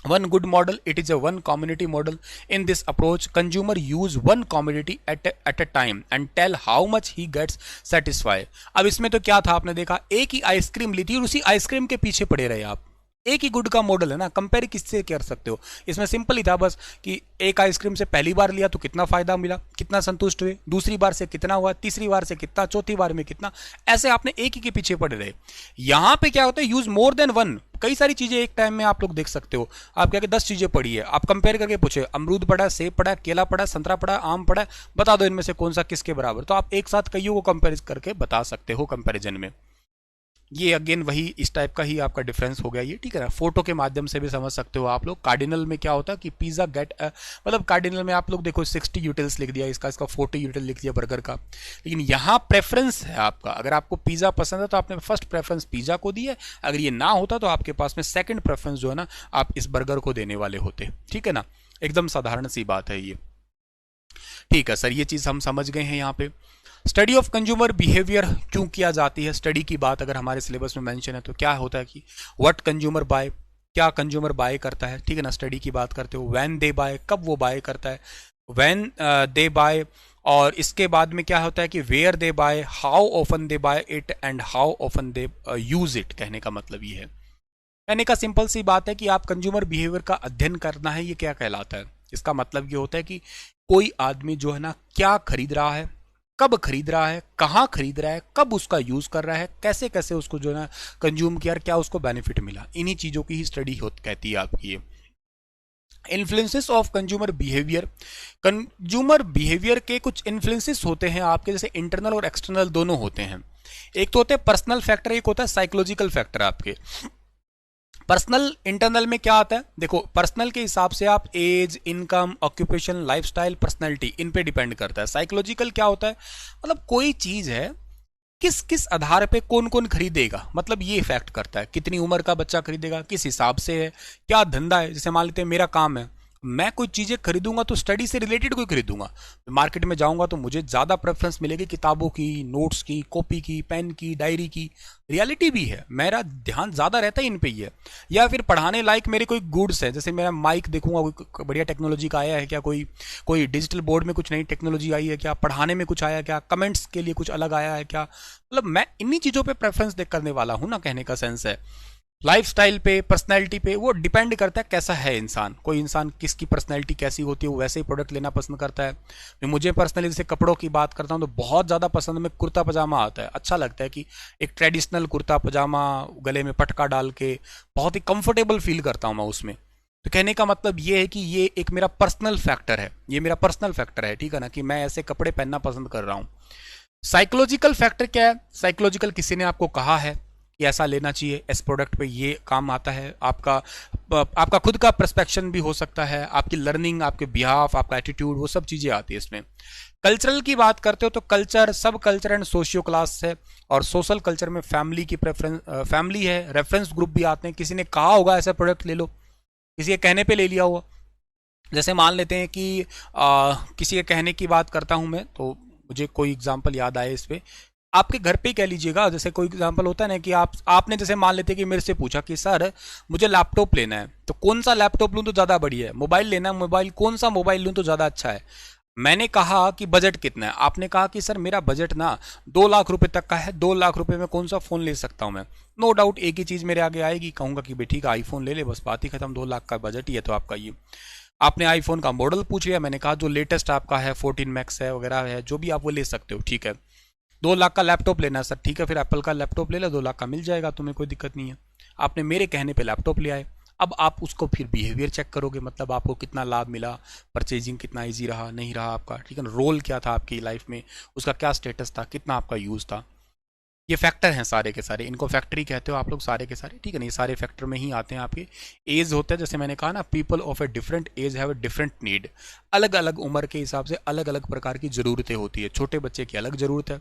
One good model, it is a one community model. In this approach, consumer use one commodity at a time and tell how much he gets satisfied. अब इसमें तो क्या था, आपने देखा एक ही आइसक्रीम ली थी और उसी आइसक्रीम के पीछे पड़े रहे आप। एक ही गुड का मॉडल है ना, कंपेयर किससे कर सकते हो। इसमें सिंपल ही था बस कि एक आइसक्रीम से पहली बार लिया तो कितना फायदा मिला, कितना संतुष्ट हुए, दूसरी बार से कितना हुआ, तीसरी बार से कितना, चौथी बार में कितना, ऐसे आपने एक ही के पीछे पड़े रहे। यहां पे क्या होता है, यूज मोर देन वन, कई सारी चीजें एक टाइम में आप लोग देख सकते हो। आप क्या 10 चीजें पड़ी है, आप कंपेयर करके पूछे, अमरूद पड़ा है, सेब पड़ा है, केला पड़ा है, संतरा पड़ा है, आम पड़ा है, बता दो इनमें से कौन सा किसके बराबर। तो आप एक साथ कईयों को कंपेयर करके बता सकते हो कंपेरिजन में। ये अगेन वही इस टाइप का ही आपका डिफरेंस हो गया ये, ठीक है ना। फोटो के माध्यम से भी समझ सकते हो आप लोग। कार्डिनल में क्या होता है कि पिज्जा गेट मतलब कार्डिनल में आप लोग देखो 60 यूटिल्स लिख दिया, इसका 40 यूटिल लिख दिया बर्गर का, लेकिन यहाँ प्रेफरेंस है आपका। अगर आपको पिज्जा पसंद है तो आपने फर्स्ट प्रेफरेंस पिज्जा को दी है, अगर ये ना होता तो आपके पास में सेकंड प्रेफरेंस जो है ना आप इस बर्गर को देने वाले होते, ठीक है ना। एकदम साधारण सी बात है ये, ठीक है सर, ये चीज हम समझ गए हैं। यहाँ पे स्टडी ऑफ कंज्यूमर बिहेवियर क्यों किया जाती है, स्टडी की बात अगर हमारे सिलेबस में मेंशन है तो क्या होता है कि व्हाट कंज्यूमर बाय, क्या कंज्यूमर बाय करता है, ठीक है ना। स्टडी की बात करते हो, व्हेन दे बाय, कब वो बाय करता है, व्हेन दे बाय, और इसके बाद में क्या होता है कि where they buy, how often they buy it and how often they use it. कहने का मतलब ये है, कहने का सिंपल सी बात है कि आप कंज्यूमर बिहेवियर का अध्ययन करना है, ये क्या कहलाता है। इसका मतलब ये होता है कि कोई आदमी जो है ना क्या खरीद रहा है, कब खरीद रहा है, कहाँ खरीद रहा है, कब उसका यूज कर रहा है, कैसे कैसे उसको जो है ना कंज्यूम किया, क्या उसको बेनिफिट मिला, इन्हीं चीजों की ही स्टडी कहती है आपकी ये। Influences of consumer behaviour, consumer behaviour के कुछ इन्फ्लुएंसेस होते हैं आपके, जैसे इंटरनल और एक्सटर्नल दोनों होते हैं। एक तो होते हैं पर्सनल फैक्टर, एक होता है साइकोलॉजिकल फैक्टर आपके। पर्सनल इंटरनल में क्या आता है, देखो पर्सनल के हिसाब से आप age, income, occupation, lifestyle, personality, इन पे डिपेंड करता है। साइकोलॉजिकल क्या होता है, मतलब कोई चीज है किस किस आधार पे कौन कौन खरीदेगा, मतलब ये इफेक्ट करता है। कितनी उम्र का बच्चा खरीदेगा, किस हिसाब से है, क्या धंधा है। जैसे मान लेते हैं मेरा काम है मैं कोई चीज़ें खरीदूंगा तो स्टडी से रिलेटेड कोई खरीदूंगा। मार्केट में जाऊंगा तो मुझे ज़्यादा प्रेफरेंस मिलेगी किताबों की, नोट्स की, कॉपी की, पेन की, डायरी की। रियलिटी भी है, मेरा ध्यान ज़्यादा रहता है इन पे ही है। या फिर पढ़ाने लायक मेरे कोई गुड्स है, जैसे मेरा माइक देखूंगा कोई बढ़िया टेक्नोलॉजी का आया है क्या, कोई कोई डिजिटल बोर्ड में कुछ नई टेक्नोलॉजी आई है क्या, पढ़ाने में कुछ आया क्या, कमेंट्स के लिए कुछ अलग आया है क्या। मतलब मैं इन्हीं चीज़ों पे प्रेफरेंस देख करने वाला हूँ ना, कहने का सेंस है। लाइफस्टाइल पे, पर्सनैलिटी पे वो डिपेंड करता है कैसा है इंसान। कोई इंसान किसकी पर्सनैलिटी कैसी होती है वो वैसे ही प्रोडक्ट लेना पसंद करता है। मुझे पर्सनली जैसे कपड़ों की बात करता हूँ तो बहुत ज़्यादा पसंद में कुर्ता पजामा आता है। अच्छा लगता है कि एक ट्रेडिशनल कुर्ता पजामा, गले में पटका डाल के बहुत ही कंफर्टेबल फील करता हूँ मैं उसमें। तो कहने का मतलब ये है कि ये एक मेरा पर्सनल फैक्टर है, ये मेरा पर्सनल फैक्टर है, ठीक है ना, कि मैं ऐसे कपड़े पहनना पसंद कर रहा हूँ। साइकोलॉजिकल फैक्टर क्या है? साइकोलॉजिकल किसी ने आपको कहा है कि ऐसा लेना चाहिए, इस प्रोडक्ट पे ये काम आता है, आपका खुद का परस्पेक्शन भी हो सकता है, आपकी लर्निंग, आपके बिहाफ, आपका एटीट्यूड, वो सब चीज़ें आती है इसमें। कल्चरल की बात करते हो तो कल्चर, सब कल्चर एंड सोशियो क्लास है। और सोशल कल्चर में फैमिली की प्रेफरेंस, फैमिली है, रेफरेंस ग्रुप भी आते हैं। किसी ने कहा होगा ऐसा प्रोडक्ट ले लो, किसी के कहने पे ले लिया होगा। जैसे मान लेते हैं कि किसी के कहने की बात करता हूँ मैं, तो मुझे कोई एग्जांपल याद आए इस पे। आपके घर पे ही कह लीजिएगा, जैसे कोई एग्जांपल होता है ना कि आपने जैसे मान लेते हैं कि मेरे से पूछा कि सर मुझे लैपटॉप लेना है, तो कौन सा लैपटॉप लूँ तो ज़्यादा बढ़िया है, मोबाइल लेना है, मोबाइल कौन सा मोबाइल लूँ तो ज़्यादा अच्छा है। मैंने कहा कि बजट कितना है, आपने कहा कि सर मेरा बजट ना 2 लाख रुपए तक का है, 2 लाख रुपए में कौन सा फ़ोन ले सकता हूँ मैं। नो डाउट एक ही चीज़ मेरे आगे आएगी, कहूँगा कि भाई ठीक है आईफोन ले ले, बस बात ही खत्म, 2 लाख का बजट ही है तो आपका ये। आपने आईफोन का मॉडल पूछ लिया, मैंने कहा जो लेटेस्ट आपका है 14 मैक्स है वगैरह है, जो भी आप वो ले सकते हो, ठीक है। 2 लाख का लैपटॉप लेना है सर, ठीक है फिर एप्पल का लैपटॉप ले लो, 2 लाख का मिल जाएगा, तुम्हें कोई दिक्कत नहीं है। आपने मेरे कहने पे लैपटॉप ले आए। अब आप उसको फिर बिहेवियर चेक करोगे, मतलब आपको कितना लाभ मिला, परचेजिंग कितना इजी रहा, नहीं रहा आपका, ठीक है ना, रोल क्या था आपकी लाइफ में, उसका क्या स्टेटस था, कितना आपका यूज़ था। ये फैक्टर हैं सारे के सारे, इनको फैक्टरी कहते हो आप लोग सारे के सारे, ठीक है ना, ये सारे फैक्टर में ही आते हैं आपके। एज होता है, जैसे मैंने कहा ना, people of a different age have a different need. अलग अलग उम्र के हिसाब से अलग अलग प्रकार की ज़रूरतें होती है। छोटे बच्चे की अलग ज़रूरत है,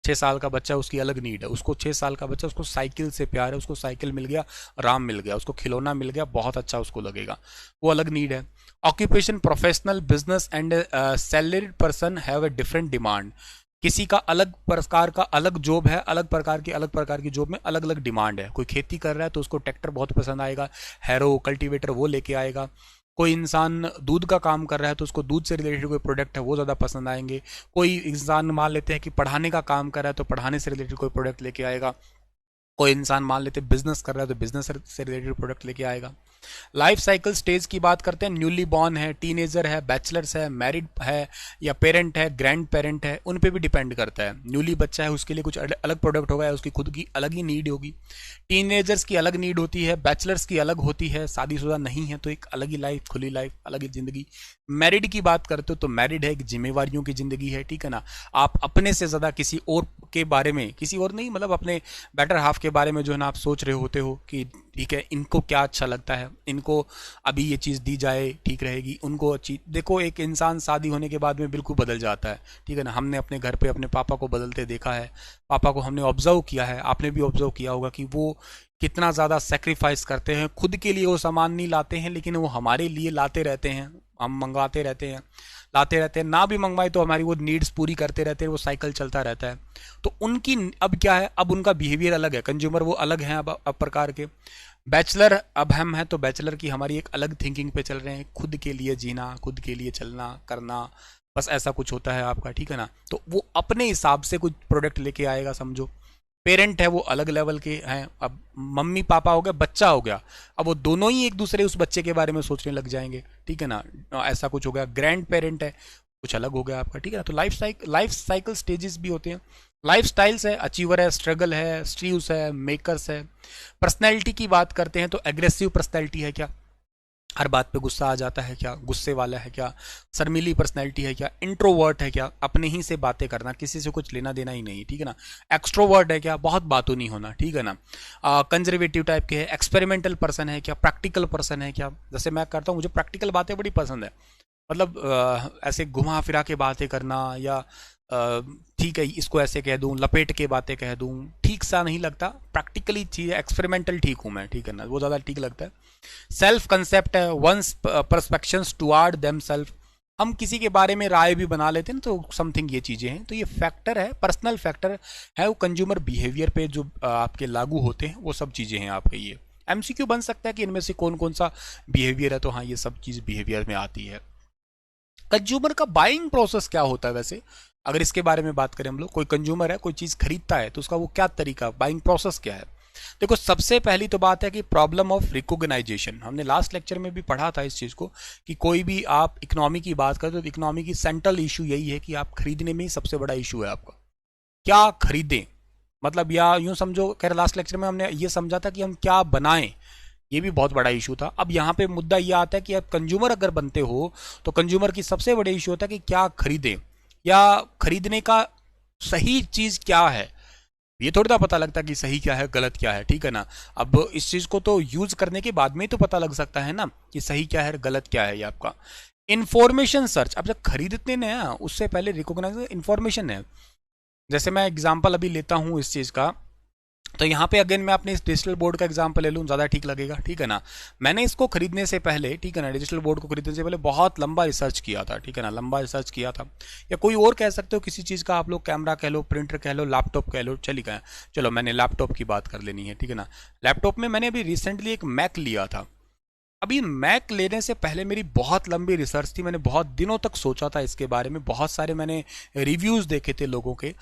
6 साल का बच्चा, उसकी अलग नीड है। उसको 6 साल का बच्चा, उसको साइकिल से प्यार है, उसको साइकिल मिल गया, आराम मिल गया, उसको खिलौना मिल गया, बहुत अच्छा उसको लगेगा, वो अलग नीड है। Occupation, professional, business and salaried person have a different demand. किसी का अलग प्रकार का अलग जॉब है, अलग प्रकार की जॉब में अलग अलग डिमांड है। कोई खेती कर रहा है तो उसको ट्रैक्टर बहुत पसंद आएगा, हैरो, कल्टीवेटर वो लेके आएगा। कोई इंसान दूध का काम कर रहा है तो उसको दूध से रिलेटेड कोई प्रोडक्ट है वो ज़्यादा पसंद आएंगे। कोई इंसान मान लेते हैं कि पढ़ाने का काम कर रहा है तो पढ़ाने से रिलेटेड कोई प्रोडक्ट लेके आएगा। कोई इंसान मान लेते हैं बिजनेस कर रहा है तो बिजनेस से रिलेटेड प्रोडक्ट लेके आएगा। लाइफ साइकिल स्टेज की बात करते हैं, न्यूली बॉर्न है, टीनेजर है, बैचलर्स है, मैरिड है या पेरेंट है, ग्रैंड पेरेंट है, उन पे भी डिपेंड करता है। न्यूली बच्चा है उसके लिए कुछ अलग प्रोडक्ट होगा, उसकी खुद की अलग ही नीड होगी। टीनेजर्स की अलग नीड होती है, बैचलर्स की अलग होती है, शादीशुदा नहीं है तो एक अलग ही लाइफ, खुली लाइफ, अलग ही जिंदगी। मैरिड की बात करते हो तो मैरिड है, एक जिम्मेवारियों की जिंदगी है, ठीक है ना। आप अपने से ज़्यादा किसी और के बारे में, किसी और नहीं मतलब अपने बेटर हाफ के बारे में जो है ना आप सोच रहे होते हो कि ठीक है इनको क्या अच्छा लगता है, इनको अभी ये चीज़ दी जाए ठीक रहेगी, उनको अच्छी। देखो एक इंसान शादी होने के बाद में बिल्कुल बदल जाता है, ठीक है ना। हमने अपने घर पे अपने पापा को बदलते देखा है, पापा को हमने ऑब्जर्व किया है, आपने भी ऑब्जर्व किया होगा कि वो कितना ज़्यादा सेक्रीफाइस करते हैं। खुद के लिए वो सामान नहीं लाते हैं लेकिन वो हमारे लिए लाते रहते हैं, हम मंगवाते रहते हैं, लाते रहते हैं, ना भी मंगवाए तो हमारी वो नीड्स पूरी करते रहते हैं, वो साइकिल चलता रहता है। तो उनकी अब क्या है, अब उनका बिहेवियर अलग है, कंज्यूमर वो अलग हैं अब प्रकार के। बैचलर अब हम हैं तो बैचलर की हमारी एक अलग थिंकिंग पे चल रहे हैं, खुद के लिए जीना, खुद के लिए चलना करना, बस ऐसा कुछ होता है आपका, ठीक है ना। तो वो अपने हिसाब से कुछ प्रोडक्ट लेके आएगा, समझो। पेरेंट है वो अलग लेवल के हैं, अब मम्मी पापा हो गया, बच्चा हो गया, अब वो दोनों ही एक दूसरे उस बच्चे के बारे में सोचने लग जाएंगे, ठीक है ना। ऐसा कुछ हो गया। ग्रैंड पेरेंट है, कुछ अलग हो गया आपका, ठीक है ना। तो लाइफ साइकिल स्टेजेस भी होते हैं। लाइफ स्टाइल्स है, अचीवर है, स्ट्रगल है, स्ट्रीव्स है, मेकर्स है। पर्सनैलिटी की बात करते हैं तो एग्रेसिव पर्सनैलिटी है क्या, हर बात पे गुस्सा आ जाता है क्या, गुस्से वाला है क्या, शर्मीली पर्सनैलिटी है क्या, इंट्रोवर्ट है क्या, अपने ही से बातें करना, किसी से कुछ लेना देना ही नहीं, ठीक है ना। एक्सट्रोवर्ट है क्या, बहुत बातों नहीं होना, ठीक है ना। कंजर्वेटिव टाइप के है, एक्सपेरिमेंटल पर्सन है क्या, प्रैक्टिकल पर्सन है क्या। जैसे मैं करता हूँ, मुझे प्रैक्टिकल बातें बड़ी पसंद है, मतलब ऐसे घुमा फिरा के बातें करना, या ठीक है इसको ऐसे कह दूं, लपेट के बातें कह दूं, ठीक सा नहीं लगता। प्रैक्टिकली चीज एक्सपेरिमेंटल ठीक हूं मैं, ठीक है ना, वो ज़्यादा ठीक लगता है। सेल्फ कंसेप्ट है, वंस परस्पेक्शंस टुवर्ड देम सेल्फ, हम किसी के बारे में राय भी बना लेते हैं ना, तो समथिंग ये चीज़ें हैं। तो ये फैक्टर है, पर्सनल फैक्टर है, वो कंज्यूमर बिहेवियर पे जो आपके लागू होते हैं वो सब चीज़ें हैं आपके। ये एमसीक्यू बन सकता है कि इनमें से कौन कौन सा बिहेवियर है, तो हाँ ये सब चीज़ बिहेवियर में आती है। कंज्यूमर का बाइंग प्रोसेस क्या होता है वैसे, अगर इसके बारे में बात करें हम लोग, कोई कंज्यूमर है कोई चीज़ खरीदता है तो उसका वो क्या तरीका, बाइंग प्रोसेस क्या है। देखो सबसे पहली तो बात है कि प्रॉब्लम ऑफ रिकॉग्नाइजेशन, हमने लास्ट लेक्चर में भी पढ़ा था इस चीज़ को, कि कोई भी आप इकोनॉमी की बात करें तो इकोनॉमी की सेंट्रल इशू यही है कि आप खरीदने में ही सबसे बड़ा इशू है आपका, क्या खरीदें। मतलब या यूं समझो, कह रहे लास्ट लेक्चर में हमने ये समझा था कि हम क्या बनाएं, ये भी बहुत बड़ा इशू था। अब यहाँ पे मुद्दा ये आता है कि आप कंज्यूमर अगर बनते हो तो कंज्यूमर की सबसे बड़ा इशू होता है कि क्या खरीदें, या खरीदने का सही चीज़ क्या है। ये थोड़ी ना पता लगता कि सही क्या है गलत क्या है, ठीक है ना। अब इस चीज़ को तो यूज करने के बाद में ही तो पता लग सकता है ना कि सही क्या है गलत क्या है। ये आपका इंफॉर्मेशन सर्च, अब जब खरीदते ना उससे पहले रिकॉग्नाइज इंफॉर्मेशन है। जैसे मैं एग्जांपल अभी लेता हूँ इस चीज़ का, तो यहाँ पे अगेन मैं अपने इस डिजिटल बोर्ड का एग्जांपल ले लूँ, ज़्यादा ठीक लगेगा, ठीक है ना। मैंने इसको खरीदने से पहले, ठीक है ना, डिजिटल बोर्ड को खरीदने से पहले बहुत लंबा रिसर्च किया था, ठीक है ना, लंबा रिसर्च किया था। या कोई और कह सकते हो किसी चीज़ का, आप लोग कैमरा कह लो, प्रिंटर कह लो, लैपटॉप कह लो, चली गए। चलो मैंने लैपटॉप की बात कर लेनी है, ठीक है ना। लैपटॉप में मैंने अभी रिसेंटली एक मैक लिया था। अभी मैक लेने से पहले मेरी बहुत लंबी रिसर्च थी, मैंने बहुत दिनों तक सोचा था इसके बारे में, बहुत सारे मैंने रिव्यूज़ देखे थे लोगों के।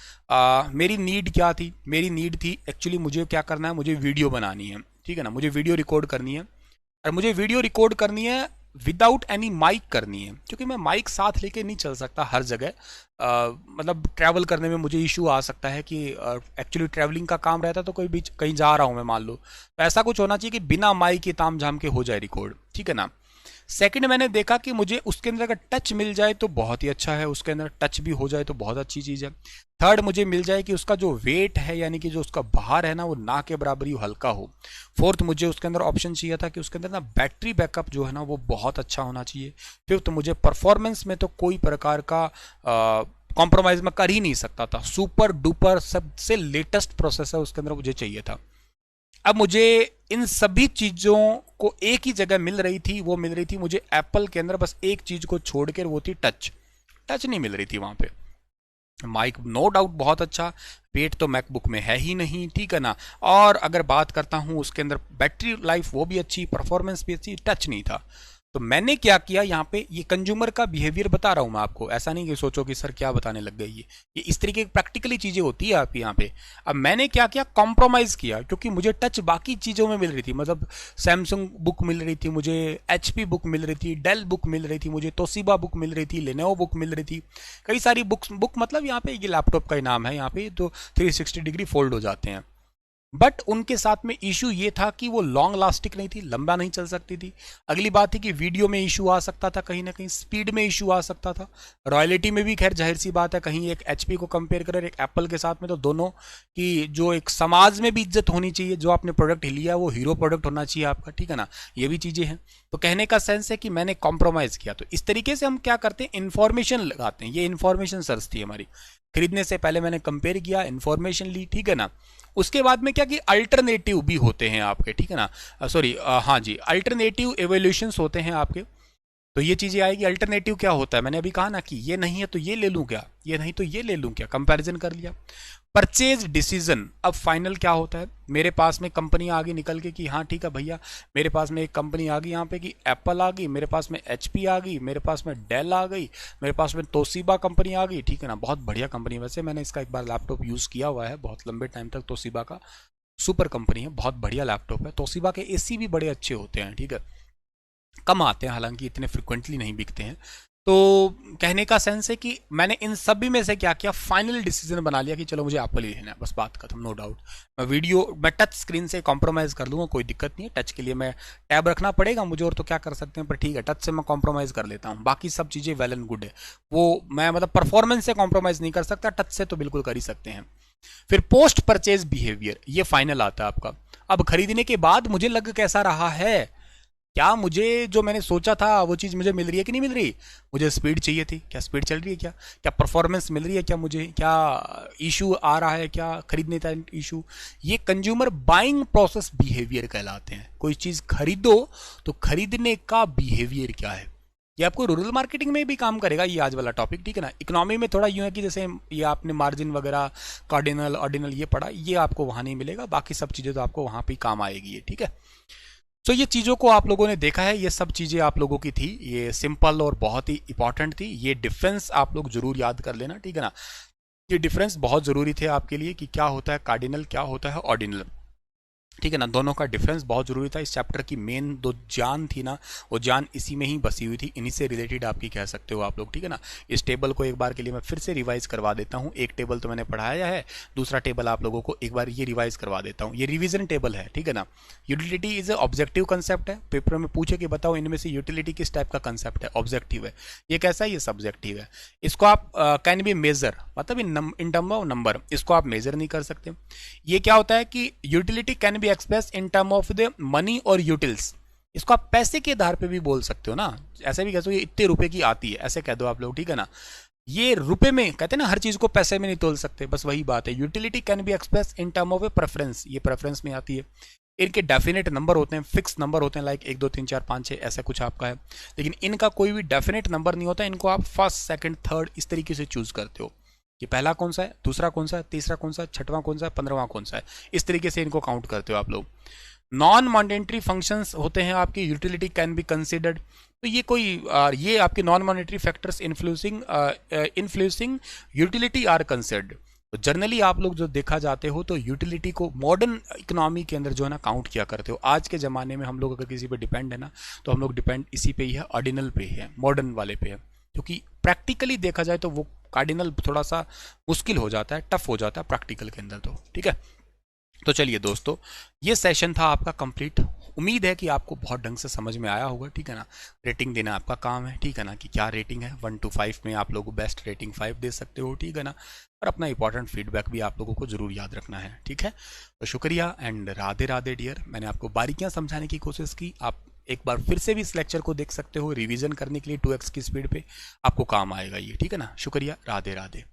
मेरी नीड क्या थी, मेरी नीड थी एक्चुअली मुझे क्या करना है, मुझे वीडियो बनानी है, ठीक है ना, मुझे वीडियो रिकॉर्ड करनी है। और मुझे वीडियो रिकॉर्ड करनी है विदाउट एनी माइक करनी है, क्योंकि मैं माइक साथ लेके नहीं चल सकता हर जगह। मतलब ट्रैवल करने में मुझे इशू आ सकता है कि एक्चुअली ट्रैवलिंग का काम रहता है तो कोई बीच कहीं जा रहा हूँ मैं मान लो, तो ऐसा कुछ होना चाहिए कि बिना माइक के ताम झाम के हो जाए रिकॉर्ड, ठीक है ना। सेकंड मैंने देखा कि मुझे उसके अंदर अगर टच मिल जाए तो बहुत ही अच्छा है, उसके अंदर टच भी हो जाए तो बहुत अच्छी चीज़ है। थर्ड मुझे मिल जाए कि उसका जो वेट है यानी कि जो उसका भार है ना वो ना के बराबर ही हल्का हो। फोर्थ मुझे उसके अंदर ऑप्शन चाहिए था कि उसके अंदर ना बैटरी बैकअप जो है ना वो बहुत अच्छा होना चाहिए। फिफ्थ मुझे परफॉर्मेंस में तो कोई प्रकार का कॉम्प्रोमाइज़ मैं कर ही नहीं सकता था, सुपर डुपर सबसे लेटेस्ट प्रोसेसर उसके अंदर मुझे चाहिए था। अब मुझे इन सभी चीज़ों को एक ही जगह मिल रही थी, वो मिल रही थी मुझे एप्पल के अंदर बस एक चीज़ को छोड़कर, वो थी टच। टच नहीं मिल रही थी वहाँ पे। माइक नो डाउट बहुत अच्छा, वेट तो मैकबुक में है ही नहीं, ठीक है ना। और अगर बात करता हूँ उसके अंदर बैटरी लाइफ वो भी अच्छी, परफॉर्मेंस भी अच्छी, टच नहीं था। तो मैंने क्या किया यहाँ पे, ये कंज्यूमर का बिहेवियर बता रहा हूँ मैं आपको, ऐसा नहीं कि सोचो कि सर क्या बताने लग गई ये इस तरीके की प्रैक्टिकली चीज़ें होती है आपके यहाँ पे। अब मैंने क्या किया, कॉम्प्रोमाइज़ किया, क्योंकि मुझे टच बाकी चीज़ों में मिल रही थी, मतलब सैमसंग बुक मिल रही थी मुझे, एचपी बुक मिल रही थी, डेल बुक मिल रही थी मुझे, तोशिबा बुक मिल रही थी, लेनोवो बुक मिल रही थी, कई सारी बुक मतलब यहाँ पे ये लैपटॉप का ही नाम है, यहाँ पे तो 360 डिग्री फोल्ड हो जाते हैं। बट उनके साथ में इशू ये था कि वो लॉन्ग लास्टिक नहीं थी, लंबा नहीं चल सकती थी। अगली बात थी कि वीडियो में इशू आ सकता था, कहीं ना कहीं स्पीड में इशू आ सकता था, रॉयल्टी में भी खैर जाहिर सी बात है, कहीं एक एचपी को कंपेयर करें एक एप्पल के साथ में तो दोनों की जो एक समाज में भी इज्जत होनी चाहिए, जो आपने प्रोडक्ट लिया वो हीरो प्रोडक्ट होना चाहिए आपका, ठीक है ना, ये भी चीज़ें हैं। तो कहने का सेंस है कि मैंने कॉम्प्रोमाइज़ किया। तो इस तरीके से हम क्या करते हैं, इन्फॉर्मेशन लगाते हैं। ये इन्फॉर्मेशन सर्च थी हमारी, खरीदने से पहले मैंने कंपेयर किया, इन्फॉर्मेशन ली, ठीक है ना। उसके बाद में क्या कि अल्टरनेटिव भी होते हैं आपके, ठीक है ना, सॉरी हाँ जी, अल्टरनेटिव एवोल्यूशंस होते हैं आपके। तो ये चीज़ें आएगी, अल्टरनेटिव क्या होता है, मैंने अभी कहा ना कि ये नहीं है तो ये ले लूँ क्या, ये नहीं तो ये ले लूँ क्या, कंपैरिजन कर लिया। परचेज डिसीजन, अब फाइनल क्या होता है, मेरे पास में कंपनी आ गई निकल के कि हाँ ठीक है भैया, मेरे पास में एक कंपनी आ गई यहाँ पे कि एप्पल आ गई, मेरे पास में एचपी आ गई, मेरे पास में डेल आ गई, मेरे पास में तोशिबा कंपनी आ गई, ठीक है ना, बहुत बढ़िया कंपनी। वैसे मैंने इसका एक बार लैपटॉप यूज़ किया हुआ है बहुत लंबे टाइम तक, तोशिबा का सुपर कंपनी है, बहुत बढ़िया लैपटॉप है। तोशिबा के एसी भी बड़े अच्छे होते हैं, ठीक है, कम आते हैं हालांकि, इतने फ्रिक्वेंटली नहीं बिकते हैं। तो कहने का सेंस है कि मैंने इन सभी में से क्या किया, फाइनल डिसीजन बना लिया कि चलो मुझे एप्पल ही लेना है, बस बात खत्म, नो डाउट। मैं टच स्क्रीन से कॉम्प्रोमाइज़ कर लूँगा, कोई दिक्कत नहीं है। टच के लिए मैं टैब रखना पड़ेगा मुझे, और तो क्या कर सकते हैं, पर ठीक है टच से मैं कॉम्प्रोमाइज़ कर लेता हूँ, बाकी सब चीज़ें वेल एंड गुड है। वो मैं मतलब परफॉर्मेंस से कॉम्प्रोमाइज़ नहीं कर सकता, टच से तो बिल्कुल कर ही सकते हैं। फिर पोस्ट परचेज बिहेवियर, ये फाइनल आता है आपका। अब खरीदने के बाद मुझे लग कैसा रहा है, क्या मुझे जो मैंने सोचा था वो चीज़ मुझे मिल रही है कि नहीं मिल रही? मुझे स्पीड चाहिए थी, क्या स्पीड चल रही है? क्या क्या परफॉर्मेंस मिल रही है? क्या मुझे क्या इशू आ रहा है? क्या खरीदने का इशू? ये कंज्यूमर बाइंग प्रोसेस बिहेवियर कहलाते हैं। कोई चीज़ खरीदो तो खरीदने का बिहेवियर क्या है, ये आपको रूरल मार्केटिंग में भी काम करेगा, ये आज वाला टॉपिक, ठीक है ना। इकोनॉमी में थोड़ा यूं है कि जैसे ये आपने मार्जिन वगैरह, कार्डिनल ऑर्डिनल ये पढ़ा, ये आपको वहां नहीं मिलेगा, बाकी सब चीज़ें तो आपको वहां पे ही काम आएगी ये, ठीक है। तो ये चीज़ों को आप लोगों ने देखा है, ये सब चीज़ें आप लोगों की थी, ये सिंपल और बहुत ही इंपॉर्टेंट थी। ये डिफरेंस आप लोग जरूर याद कर लेना, ठीक है ना। ये डिफरेंस बहुत ज़रूरी थे आपके लिए कि क्या होता है कार्डिनल, क्या होता है ऑर्डिनल, ठीक है ना। दोनों का डिफरेंस बहुत जरूरी था। इस चैप्टर की मेन दो जान थी ना, वो जान इसी में ही बसी हुई थी, इन्हीं से रिलेटेड आपकी कह सकते हो आप लोग, ठीक है ना। इस टेबल को एक बार के लिए मैं फिर से रिवाइज करवा देता हूँ। एक टेबल तो मैंने पढ़ाया है, दूसरा टेबल आप लोगों को एक बार ये रिवाइज करवा देता हूँ। ये रिविजन टेबल है, ठीक है ना। यूटिलिटी इज ऑब्जेक्टिव कंसेप्ट है। पेपर में पूछे कि बताओ इनमें से यूटिलिटी किस टाइप का कंसेप्ट है, ऑब्जेक्टिव है। ये कैसा है, ये सब्जेक्टिव है। इसको आप कैन बी मेजर, मतलब इन टर्म ऑफ नंबर, इसको आप मेजर नहीं कर सकते। ये क्या होता है कि utility can be express in term of the money और यूटिल्स, इसको आप पैसे के आधार पे भी बोल सकते हो ना। ऐसे भी कह सकते हो ये इतने रुपए की आती है, ऐसे कह दो आप लोग, ठीक है ना। ये रुपए में कहते हैं ना, हर चीज को पैसे में नहीं तोल सकते, बस वही बात है। Utility can be express in term of A preference, ये प्रेफरेंस में आती है। इनके डेफिनेट नंबर होते हैं, फिक्स नंबर होते हैं, लाइक 1 2 3 4 5 6 ऐसा कुछ आपका है। लेकिन इनका कोई भी डेफिनेट नंबर नहीं होता, इनको आप फर्स्ट सेकंड थर्ड इस तरीके से चूज करते हो कि पहला कौन सा है, दूसरा कौन सा है, तीसरा कौन सा है, छठवां कौन सा है, 15वां कौन सा है, इस तरीके से इनको काउंट करते हो आप लोग। नॉन मॉनेटरी फंक्शंस होते हैं आपकी, यूटिलिटी कैन बी कंसिडर्ड। तो ये कोई ये आपके non monetary factors influencing utility are considered. तो जनरली आप लोग जो देखा जाते हो तो यूटिलिटी को मॉडर्न इकोनॉमी के अंदर जो है ना काउंट किया करते हो। आज के ज़माने में हम लोग अगर किसी पे डिपेंड है ना, तो हम लोग डिपेंड इसी पे ही है, ऑर्डिनल पे ही है, मॉडर्न वाले पे है। क्योंकि प्रैक्टिकली देखा जाए तो वो कार्डिनल थोड़ा सा मुश्किल हो जाता है, टफ हो जाता है प्रैक्टिकल के अंदर, तो ठीक है। तो चलिए दोस्तों, ये सेशन था आपका कंप्लीट। उम्मीद है कि आपको बहुत ढंग से समझ में आया होगा, ठीक है ना। रेटिंग देना आपका काम है, ठीक है ना, कि क्या रेटिंग है। 1 to 5 में आप लोगों को बेस्ट रेटिंग 5 दे सकते हो, ठीक है ना। और अपना इंपॉर्टेंट फीडबैक भी आप लोगों को जरूर याद रखना है, ठीक है। तो शुक्रिया एंड राधे राधे डियर। मैंने आपको बारीकियां समझाने की कोशिश की। आप एक बार फिर से भी इस लेक्चर को देख सकते हो रिवीजन करने के लिए 2x की स्पीड पे, आपको काम आएगा ये, ठीक है ना। शुक्रिया, राधे राधे।